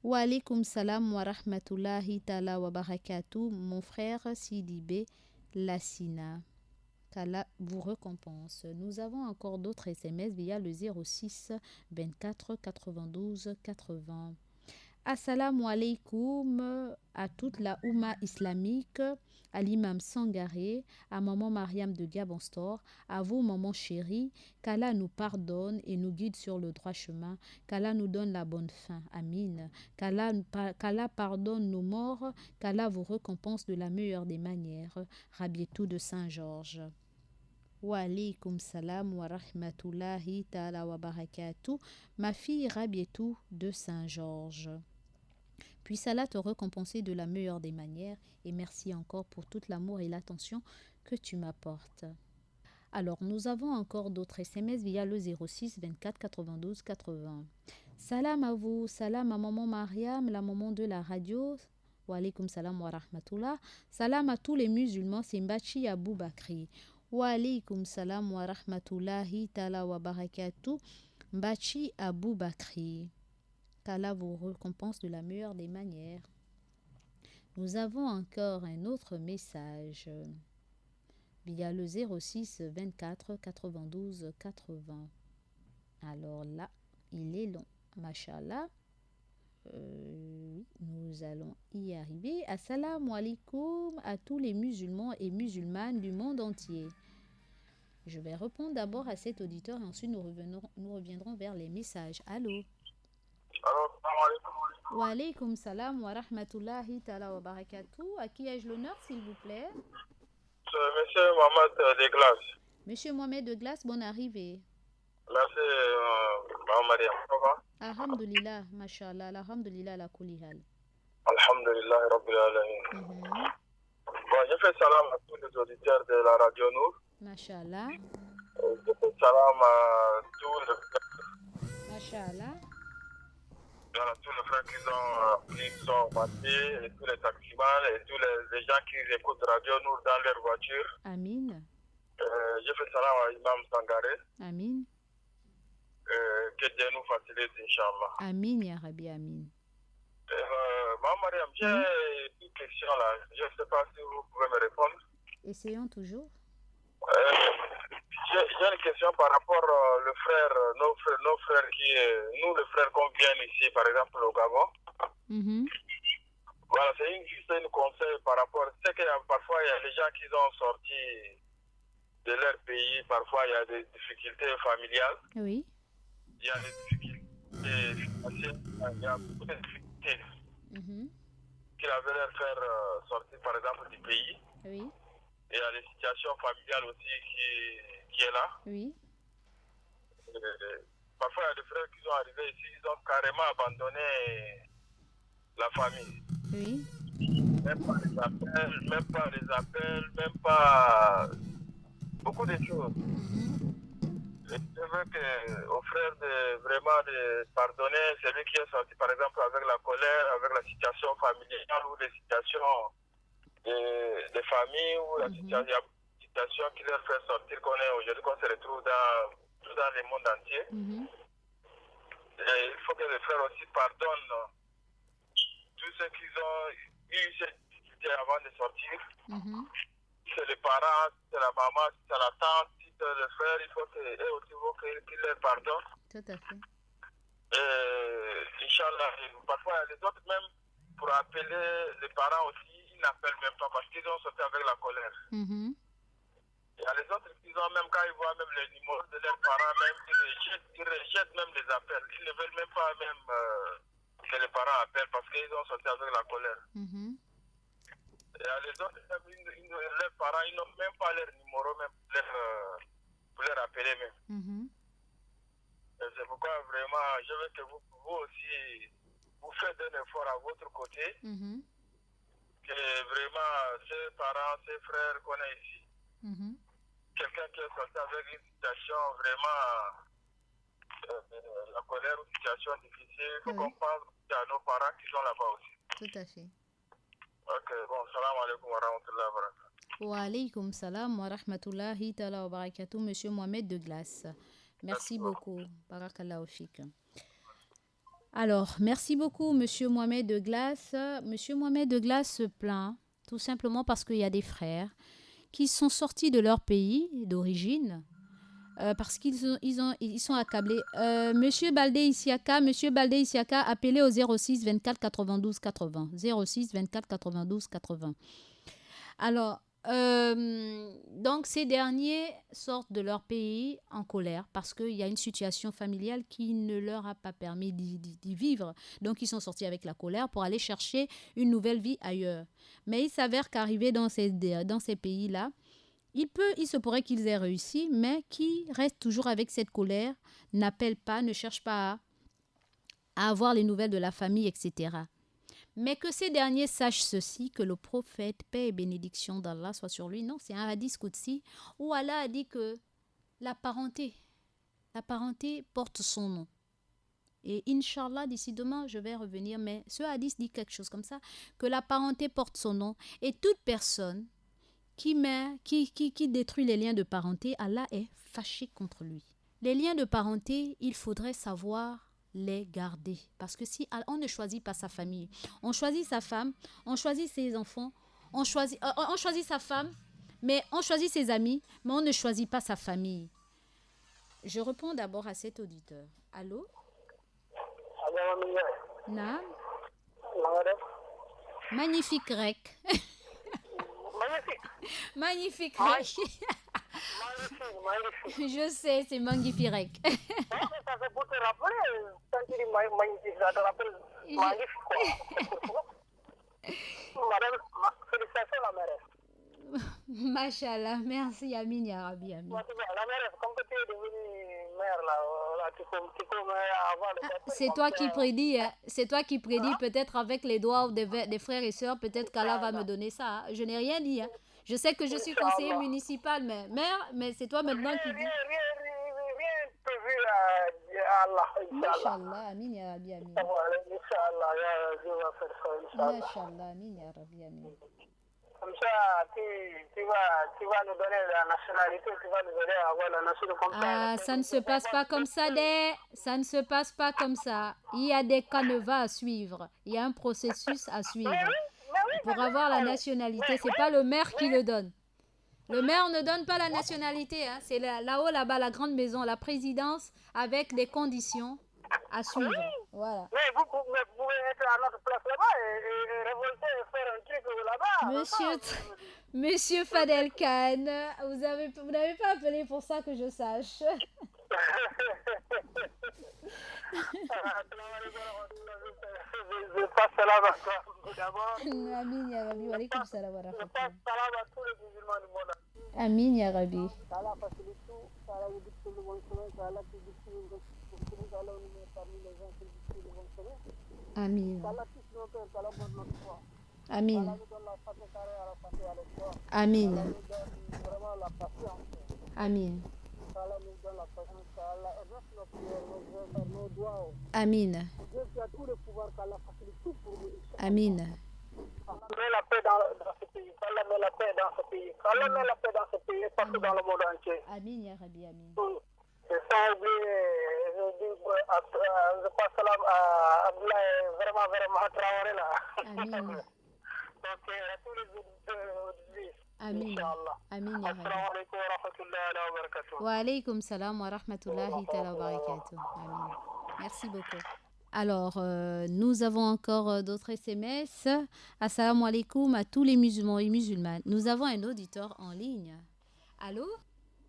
Wa alaikum salam wa rahmatullahi ta'ala wa barakatuh, mon frère Sidibé Lassina. Qu'Allah vous récompense. Nous avons encore d'autres SMS via le 06 24 92 80. Assalamu alaikum à toute la Oumma islamique, à l'imam Sangaré, à Maman Mariam de Gabon Store, à vous, Maman chérie, qu'Allah nous pardonne et nous guide sur le droit chemin, qu'Allah nous donne la bonne fin. Amin. Qu'Allah pardonne nos morts, qu'Allah vous récompense de la meilleure des manières. Rabietou de Saint-Georges. Wa alaikum salam wa rahmatullahi ta'ala wa barakatuh. Ma fille Rabietou de Saint-Georges. Puisse Allah te récompenser de la meilleure des manières et merci encore pour tout l'amour et l'attention que tu m'apportes. Alors, nous avons encore d'autres SMS via le 06 24 92 80. Salam à vous, salam à Maman Mariam, la maman de la radio. Wa alaykum salam wa rahmatullah. Salam à tous les musulmans, c'est Mbachi Abou Bakri. Wa alaykum salam wa rahmatullahi ta'ala wa barakatuh. Mbachi Abou Bakri. Qu'Allah vous récompense de la meilleure des manières. Nous avons encore un autre message via le 06 24 92 80. Alors là, il est long. Mashallah. Oui, nous allons y arriver. Assalamu alaikum à tous les musulmans et musulmanes du monde entier. Je vais répondre d'abord à cet auditeur et ensuite nous reviendrons vers les messages. Allô? Alors, salam alaikum. Wa alaykum salam wa rahmatullahi ta'ala wa barakatuh. À qui ai-je l'honneur, s'il vous plaît? C'est Monsieur Mohamed Deglas. Monsieur Mohamed de Glace, bonne arrivée. Merci, Mme Mariam. Ça va? Alhamdulillah, mashallah, alhamdulillah, la kulihal. Alhamdulillah, Rabbil Alamin. Bon, je fais salam à tous les auditeurs de la radio Nour. Mashallah, Je fais salam à tous mashallah. tous les frères qui sont partis, et tous les taximans, et tous les gens qui écoutent Radio Nour dans leur voiture. Amin, Je fais salam à Imam Sangaré. amin, Que Dieu nous facilite, Inch'Allah. amin, ya Rabbi, amin. Mme Mariam, j'ai une question là. Je ne sais pas si vous pouvez me répondre. Essayons toujours. J'ai une question par rapport nos frères nous les frères qu'on vient ici, par exemple au Gabon. Voilà, c'est juste un conseil par rapport. C'est que parfois il y a des gens qui sont sortis de leur pays, parfois il y a des difficultés familiales, Oui, il y a des difficultés financières, il y a beaucoup de difficultés qui avaient leur faire sortir par exemple du pays. oui, Il y a des situations familiales aussi qui est là. oui, Parfois, il y a des frères qui sont arrivés ici, ils ont carrément abandonné la famille. oui, Même pas les appels, même pas beaucoup de choses. Et je veux aux frères vraiment de pardonner celui qui est sorti, par exemple, avec la colère, avec la situation familiale ou les situations de famille ou la situation qui leur fait sortir qu'on est aujourd'hui, qu'on se retrouve dans le monde entier. Et il faut que les frères aussi pardonnent tous ceux qui ont eu cette difficulté avant de sortir. Si c'est les parents, si c'est la maman, si c'est la tante, si c'est le frère, il faut qu'eux aussi qu'ils leur pardonnent. tout à fait. Inch'Allah, parfois il y a les autres même pour appeler les parents aussi, ils n'appellent même pas parce qu'ils ont sauté avec la colère. Il y a les autres qui ont même quand ils voient même les numéros de leurs parents, même ils rejettent même les appels. Ils ne veulent même pas même que les parents appellent parce qu'ils ont sauté avec la colère. Il y a les autres, leurs parents, ils n'ont même pas leur numéro même pour leur appeler même. Et c'est pourquoi vraiment, je veux que vous aussi, vous faites un effort à votre côté, que vraiment ces parents, ces frères qu'on a ici, quelqu'un qui est sorti avec une situation vraiment, la colère ou une situation difficile, il faut qu'on pense à nos parents qui sont là-bas aussi. Tout à fait. Ok, bon, salam alaikum wa rahmatullahi wa barakatuh. Wa alaykum salam wa rahmatullahi ta'ala wa barakatuh, Monsieur Mohamed de Glace. Merci beaucoup. Barakallahu fik. Alors, merci beaucoup, Monsieur Mohamed de Glace. Monsieur Mohamed de Glace se plaint tout simplement parce qu'il y a des frères qui sont sortis de leur pays d'origine parce qu'ils sont accablés. Monsieur Baldé Issiaka, appelez au 06 24 92 80. 06 24 92 80. Alors, donc ces derniers sortent de leur pays en colère parce qu'il y a une situation familiale qui ne leur a pas permis d'y vivre. Donc ils sont sortis avec la colère pour aller chercher une nouvelle vie ailleurs. Mais il s'avère qu'arrivés dans ces pays-là, il se pourrait qu'ils aient réussi, mais qui restent toujours avec cette colère, n'appellent pas, ne cherchent pas à avoir les nouvelles de la famille, etc. Mais que ces derniers sachent ceci, que le prophète, paix et bénédiction d'Allah soit sur lui. Non, c'est un hadith Qudsi où Allah a dit que la parenté porte son nom. Et Inch'Allah, d'ici demain, je vais revenir. Mais ce hadith dit quelque chose comme ça, que la parenté porte son nom. Et toute personne qui détruit les liens de parenté, Allah est fâché contre lui. Les liens de parenté, il faudrait savoir les garder. Parce que si on ne choisit pas sa famille, on choisit sa femme, on choisit ses enfants, on choisit sa femme, mais on choisit ses amis, mais on ne choisit pas sa famille. Je réponds d'abord à cet auditeur. Allô? Naam. Magnifique rec. Magnifique rec. Je sais, c'est magnifique rec. Ça fait pour te rappeler, quand tu dis magnifique, ça te rappelle magnifique quoi. Madame, félicitations la mère. Machallah, merci Amin ya Rabbi Amin. La mère, comme tu es devenue mère là, tu peux avoir le c'est toi qui prédis, c'est toi qui prédis peut-être avec les doigts des frères et sœurs, peut-être qu'Allah va me donner ça. Hein. Je n'ai rien dit. Hein. Je sais que je suis conseiller municipal, mais mère, mais c'est toi maintenant qui dis. Rien prévu à Allah. Inch'Allah, Amin ya Rabbi Amin. Inch'Allah, je vais faire ça, Inch'Allah. Inch'Allah, Amin ya Rabbi Amin. Comme ça, tu vas nous donner la nationalité, tu vas nous donner à avoir la nationalité comme ça. Ah, ça ne se passe pas comme ça, ça ne se passe pas comme ça. Il y a des canevas à suivre, il y a un processus à suivre. Pour avoir la nationalité, c'est pas le maire qui le donne. Le maire ne donne pas la nationalité, hein. C'est là-haut, là-bas, la grande maison, la présidence, avec des conditions à suivre. Voilà. Mais vous pouvez être à notre place là-bas et révolter et faire un truc là-bas. Monsieur Fadel Khan, vous n'avez pas appelé pour ça que je sache. Je passe salam à toi d'abord. Amin ya Rabbi, wa alaykum salam wa Je rahmatullah. passe salam à tous les musulmans du monde. Amin ya Rabbi. Allah facilite tout, Allah vous dit tout le bon chemin, Allah qui dit tout le bon chemin, Allah nous met parmi les gens qui disent tout le bon chemin. Amin. Allah touche nos cœurs, Allah montre notre foi. Amin. Allah nous donne la santé carrée à la santé à l'espoir. Amin. Allah nous donne vraiment la patience. Amin. Allah nous donne la patience, Allah reste nos prières, nos doigts. Amin. Dieu qui a tout le pouvoir, qu'Allah facilite tout pour nous. Amin. Allah met la paix dans ce pays, Allah met la paix dans ce pays, Allah met la paix dans ce pays et partout dans le monde entier. Amin ya Rabbi, amin. Et sans oublier, je passe salam à Abdoulaye, vraiment Traoré là. Amin. Donc à tous les auditeurs, Amin. Inch'Allah. Amin ya Rabbi. Assalamu alaikum wa rahmatullahi wa barakatuh. Wa alaykum salam wa rahmatullahi ta'ala wa barakatuh. Amin. Merci beaucoup. Alors, nous avons encore d'autres SMS. Assalamu alaikum à tous les musulmans et musulmanes. Nous avons un auditeur en ligne. Allô?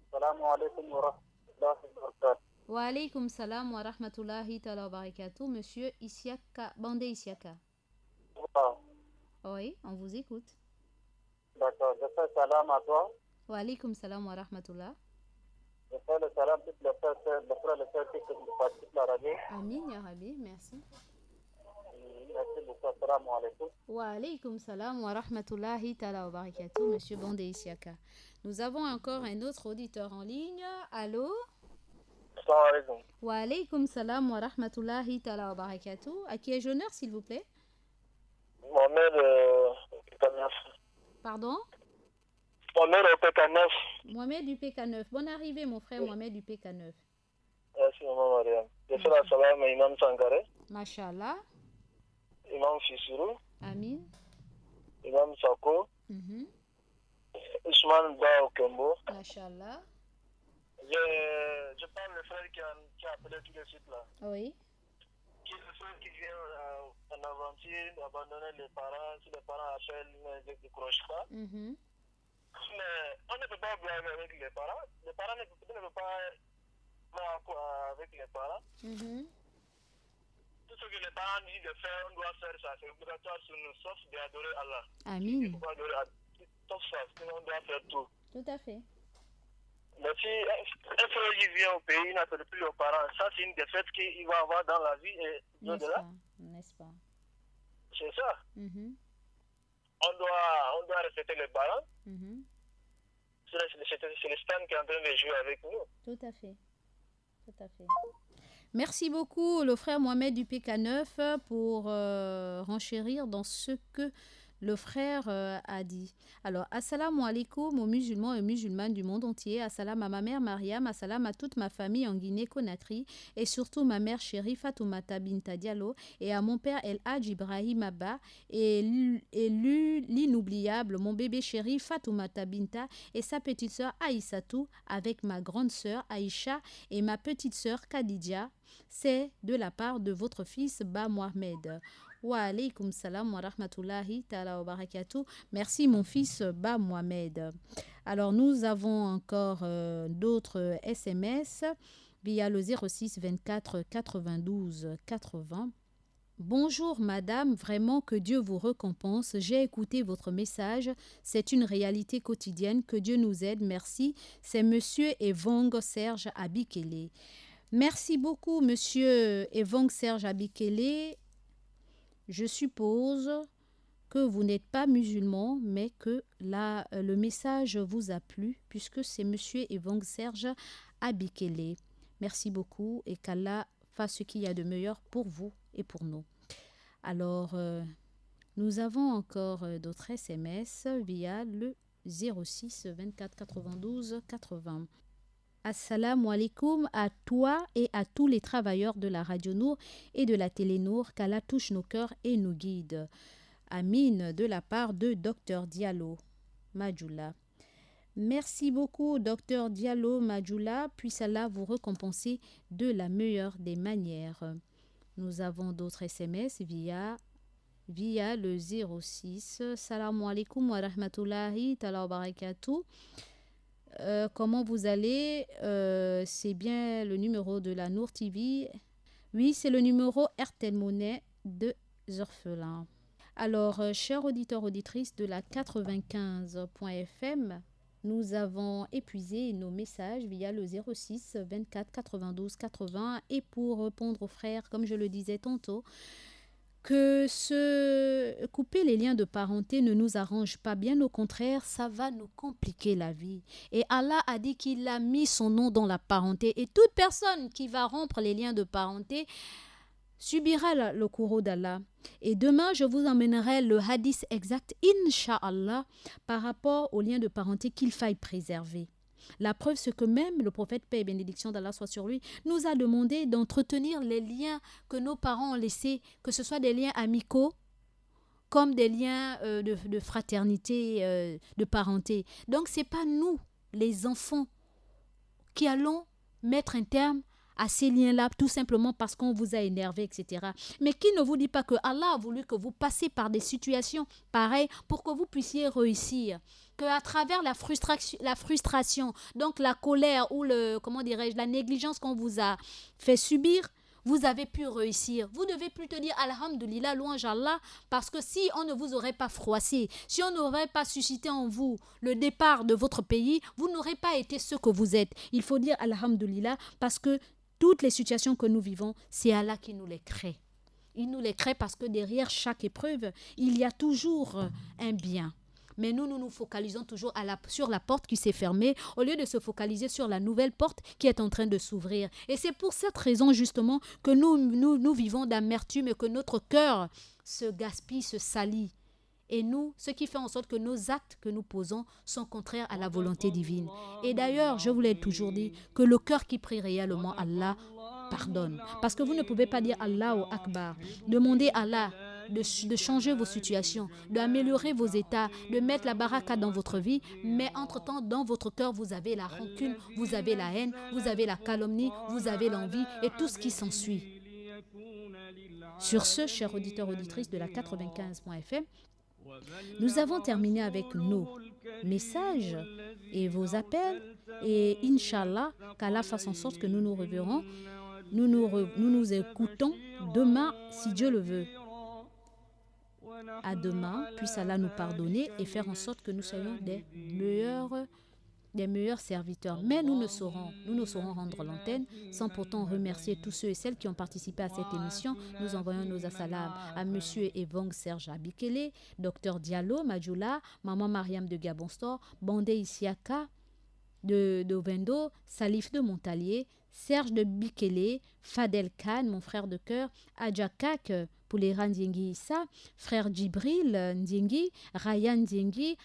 Assalamu alaikum wa rahmatullahi wa barakatuh. Wa alaykum salam wa rahmatullahi ta'ala wa barakatuh. Monsieur Isiaka, Bandé Isiaka. Oui, on vous écoute. D'accord, je fais salam à toi. Wa alaykum salam wa rahmatullah. Je fais le salam à toutes les frères qui participent à la radio. Amin ya Rabbi, merci. Merci beaucoup, assalamu alaikum. Wa alaykum salam wa rahmatullahi ta'ala wa barakatuh, monsieur Bandé Isiaka. Nous avons encore un autre auditeur en ligne. Allô? Assalamu alaikum. Wa alaykum salam wa rahmatullahi ta'ala wa barakatuh. À qui ai-je l'honneur, s'il vous plaît? Mohamed PK9. Pardon? Mohamed au PK9. Mohamed du PK9. Bonne arrivée, mon frère Mohamed du PK9. Merci, maman Mariam. Je fais la salam à Imam Sankare, Mashallah. Imam Fissuru, Amin. Imam Sako, Mhm. Ousmane Ba Okembo. Mashallah. Je parle le frère qui a appelé tout de suite là. Oui. Qui est le frère qui vient en aventure abandonner les parents. Si les parents appellent, ils ne décrochent pas. Mhm. Mais on ne peut pas blâmer avec les parents. Les parents ne peuvent pas voir avec les parents. Mhm. Tout ce que les parents disent de faire, on doit faire ça. C'est obligatoire sur nous, sauf d'adorer Allah. Amin. Il faut pas adorer Allah. Sauf ça, sinon on doit faire tout. Tout à fait. Mais si un frère qui vient au pays, il n'appelle plus aux parents, ça c'est une défaite qu'il va avoir dans la vie et au-delà. N'est-ce pas? C'est ça. Mhm. On doit respecter les parents. Mhm. C'est le stand qui est en train de jouer avec nous. Tout à fait. Tout à fait. Merci beaucoup, le frère Mohamed du PK9, pour renchérir dans ce que le frère a dit. Alors, assalamu alaikum aux musulmans et musulmanes du monde entier. Assalam à ma mère Mariam, assalam à toute ma famille en Guinée-Conakry et surtout ma mère chérie Fatoumata Binta Diallo et à mon père El Hadj Ibrahim Abba et l'inoubliable mon bébé chéri Fatoumata Binta et sa petite sœur Aïssatou avec ma grande sœur Aïcha et ma petite sœur Khadija. C'est de la part de votre fils Ba Mohamed. Wa alaykoum salam wa rahmatullahi ta'ala wa barakatuh. Merci mon fils Ba Mohamed. Alors nous avons encore d'autres SMS via le 06 24 92 80. Bonjour madame, vraiment que Dieu vous récompense. J'ai écouté votre message. C'est une réalité quotidienne. Que Dieu nous aide. Merci. C'est monsieur Evong Serge Abikele. Merci beaucoup monsieur Evong Serge Abikele. Je suppose que vous n'êtes pas musulman, mais que le message vous a plu, puisque c'est monsieur Evong Serge Abikele. Merci beaucoup et qu'Allah fasse ce qu'il y a de meilleur pour vous et pour nous. Alors, nous avons encore d'autres SMS via le 06 24 92 80. Assalamu alaikum à toi et à tous les travailleurs de la Radio Nour et de la Télé Nour, qu'Allah touche nos cœurs et nous guide. Amin, de la part de Dr Diallo Majoula. Merci beaucoup Dr Diallo Majoula, puisse Allah vous récompenser de la meilleure des manières. Nous avons d'autres SMS via le 06. Salamu alaikum wa rahmatullahi ta'ala wa barakatuh. Comment vous allez? C'est bien le numéro de la Nour TV. Oui, c'est le numéro RTL Monnaie de Orphelins. Alors, chers auditeurs, auditrices de la 95.fm, nous avons épuisé nos messages via le 06 24 92 80. Et pour répondre aux frères, comme je le disais tantôt, que couper les liens de parenté ne nous arrange pas, bien au contraire, ça va nous compliquer la vie. Et Allah a dit qu'il a mis son nom dans la parenté. Et toute personne qui va rompre les liens de parenté subira le courroux d'Allah. Et demain, je vous emmènerai le hadith exact, Inch'Allah, par rapport aux liens de parenté qu'il faille préserver. La preuve, c'est que même le prophète, paix et bénédiction d'Allah soit sur lui, nous a demandé d'entretenir les liens que nos parents ont laissés, que ce soit des liens amicaux, comme des liens de fraternité, de parenté. Donc, ce n'est pas nous, les enfants, qui allons mettre un terme à ces liens-là, tout simplement parce qu'on vous a énervé, etc. Mais qui ne vous dit pas que Allah a voulu que vous passiez par des situations pareilles pour que vous puissiez réussir, qu'à travers la frustration, donc la colère ou la négligence qu'on vous a fait subir, vous avez pu réussir. Vous devez plutôt dire Alhamdulillah, louange Allah, parce que si on ne vous aurait pas froissé, si on n'aurait pas suscité en vous le départ de votre pays, vous n'aurez pas été ce que vous êtes. Il faut dire Alhamdulillah, parce que toutes les situations que nous vivons, c'est Allah qui nous les crée. Il nous les crée parce que derrière chaque épreuve, il y a toujours un bien. Mais nous nous focalisons toujours sur la porte qui s'est fermée au lieu de se focaliser sur la nouvelle porte qui est en train de s'ouvrir. Et c'est pour cette raison justement que nous vivons d'amertume et que notre cœur se gaspille, se salit. Et nous, ce qui fait en sorte que nos actes que nous posons sont contraires à la volonté divine. Et d'ailleurs, je vous l'ai toujours dit, que le cœur qui prie réellement Allah pardonne. Parce que vous ne pouvez pas dire Allahu Akbar. Demandez à Allah de changer vos situations, d'améliorer vos états, de mettre la baraka dans votre vie. Mais entre-temps, dans votre cœur, vous avez la rancune, vous avez la haine, vous avez la calomnie, vous avez l'envie et tout ce qui s'ensuit. Sur ce, chers auditeurs, auditrices de la 95.fm, nous avons terminé avec nos messages et vos appels. Et Inch'Allah, qu'Allah fasse en sorte que nous nous reverrons, nous écoutons demain, si Dieu le veut. À demain, puisse Allah nous pardonner et faire en sorte que nous soyons des meilleurs serviteurs. Mais nous ne saurons rendre l'antenne sans pourtant remercier tous ceux et celles qui ont participé à cette émission. Nous envoyons nos assalams à monsieur Evong Serge Abikele, Dr Diallo Majoula, Maman Mariam de Gabon Store, Bandé Isiaka, d'Ovendo, Salif de Montalier, Serge de Bikele, Fadel Khan, mon frère de cœur, Adjakak, Poulera Ndiengi Issa, frère Djibril Ndiengi, Ryan Ndiengi,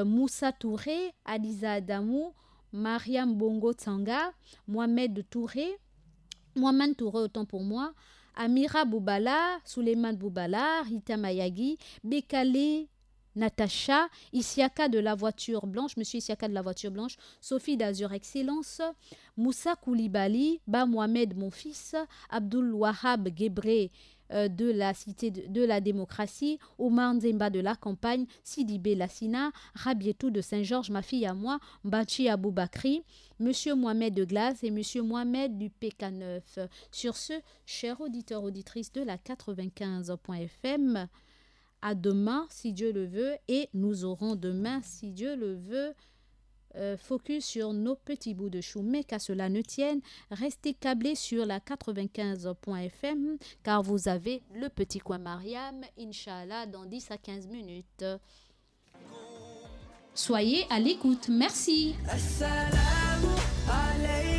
Moussa Touré, Adiza Adamou, Mariam Bongo Tsanga, Mohamed Touré, autant pour moi, Amira Boubala, Souleymane Boubala, Rita Mayagi, Bekale Natacha, Isiaka de la voiture blanche, Monsieur Isiaka de la voiture blanche, Sophie d'Azur Excellence, Moussa Koulibaly, Ba Mohamed mon fils, Abdul Wahab Gebre de la cité de la démocratie, Omar Nzemba de la campagne, Sidibé Lassina, Rabietou de Saint-Georges, ma fille à moi, Bachi Aboubakri, Monsieur Mohamed de Glace et Monsieur Mohamed du PK9. Sur ce, chers auditeurs, auditrices de la 95.fm, à demain, si Dieu le veut, et nous aurons demain, si Dieu le veut, focus sur nos petits bouts de chou. Mais qu'à cela ne tienne, restez câblés sur la 95.fm, car vous avez le petit coin Mariam, Inch'Allah, dans 10 à 15 minutes. Soyez à l'écoute. Merci. Assalamu alaikum.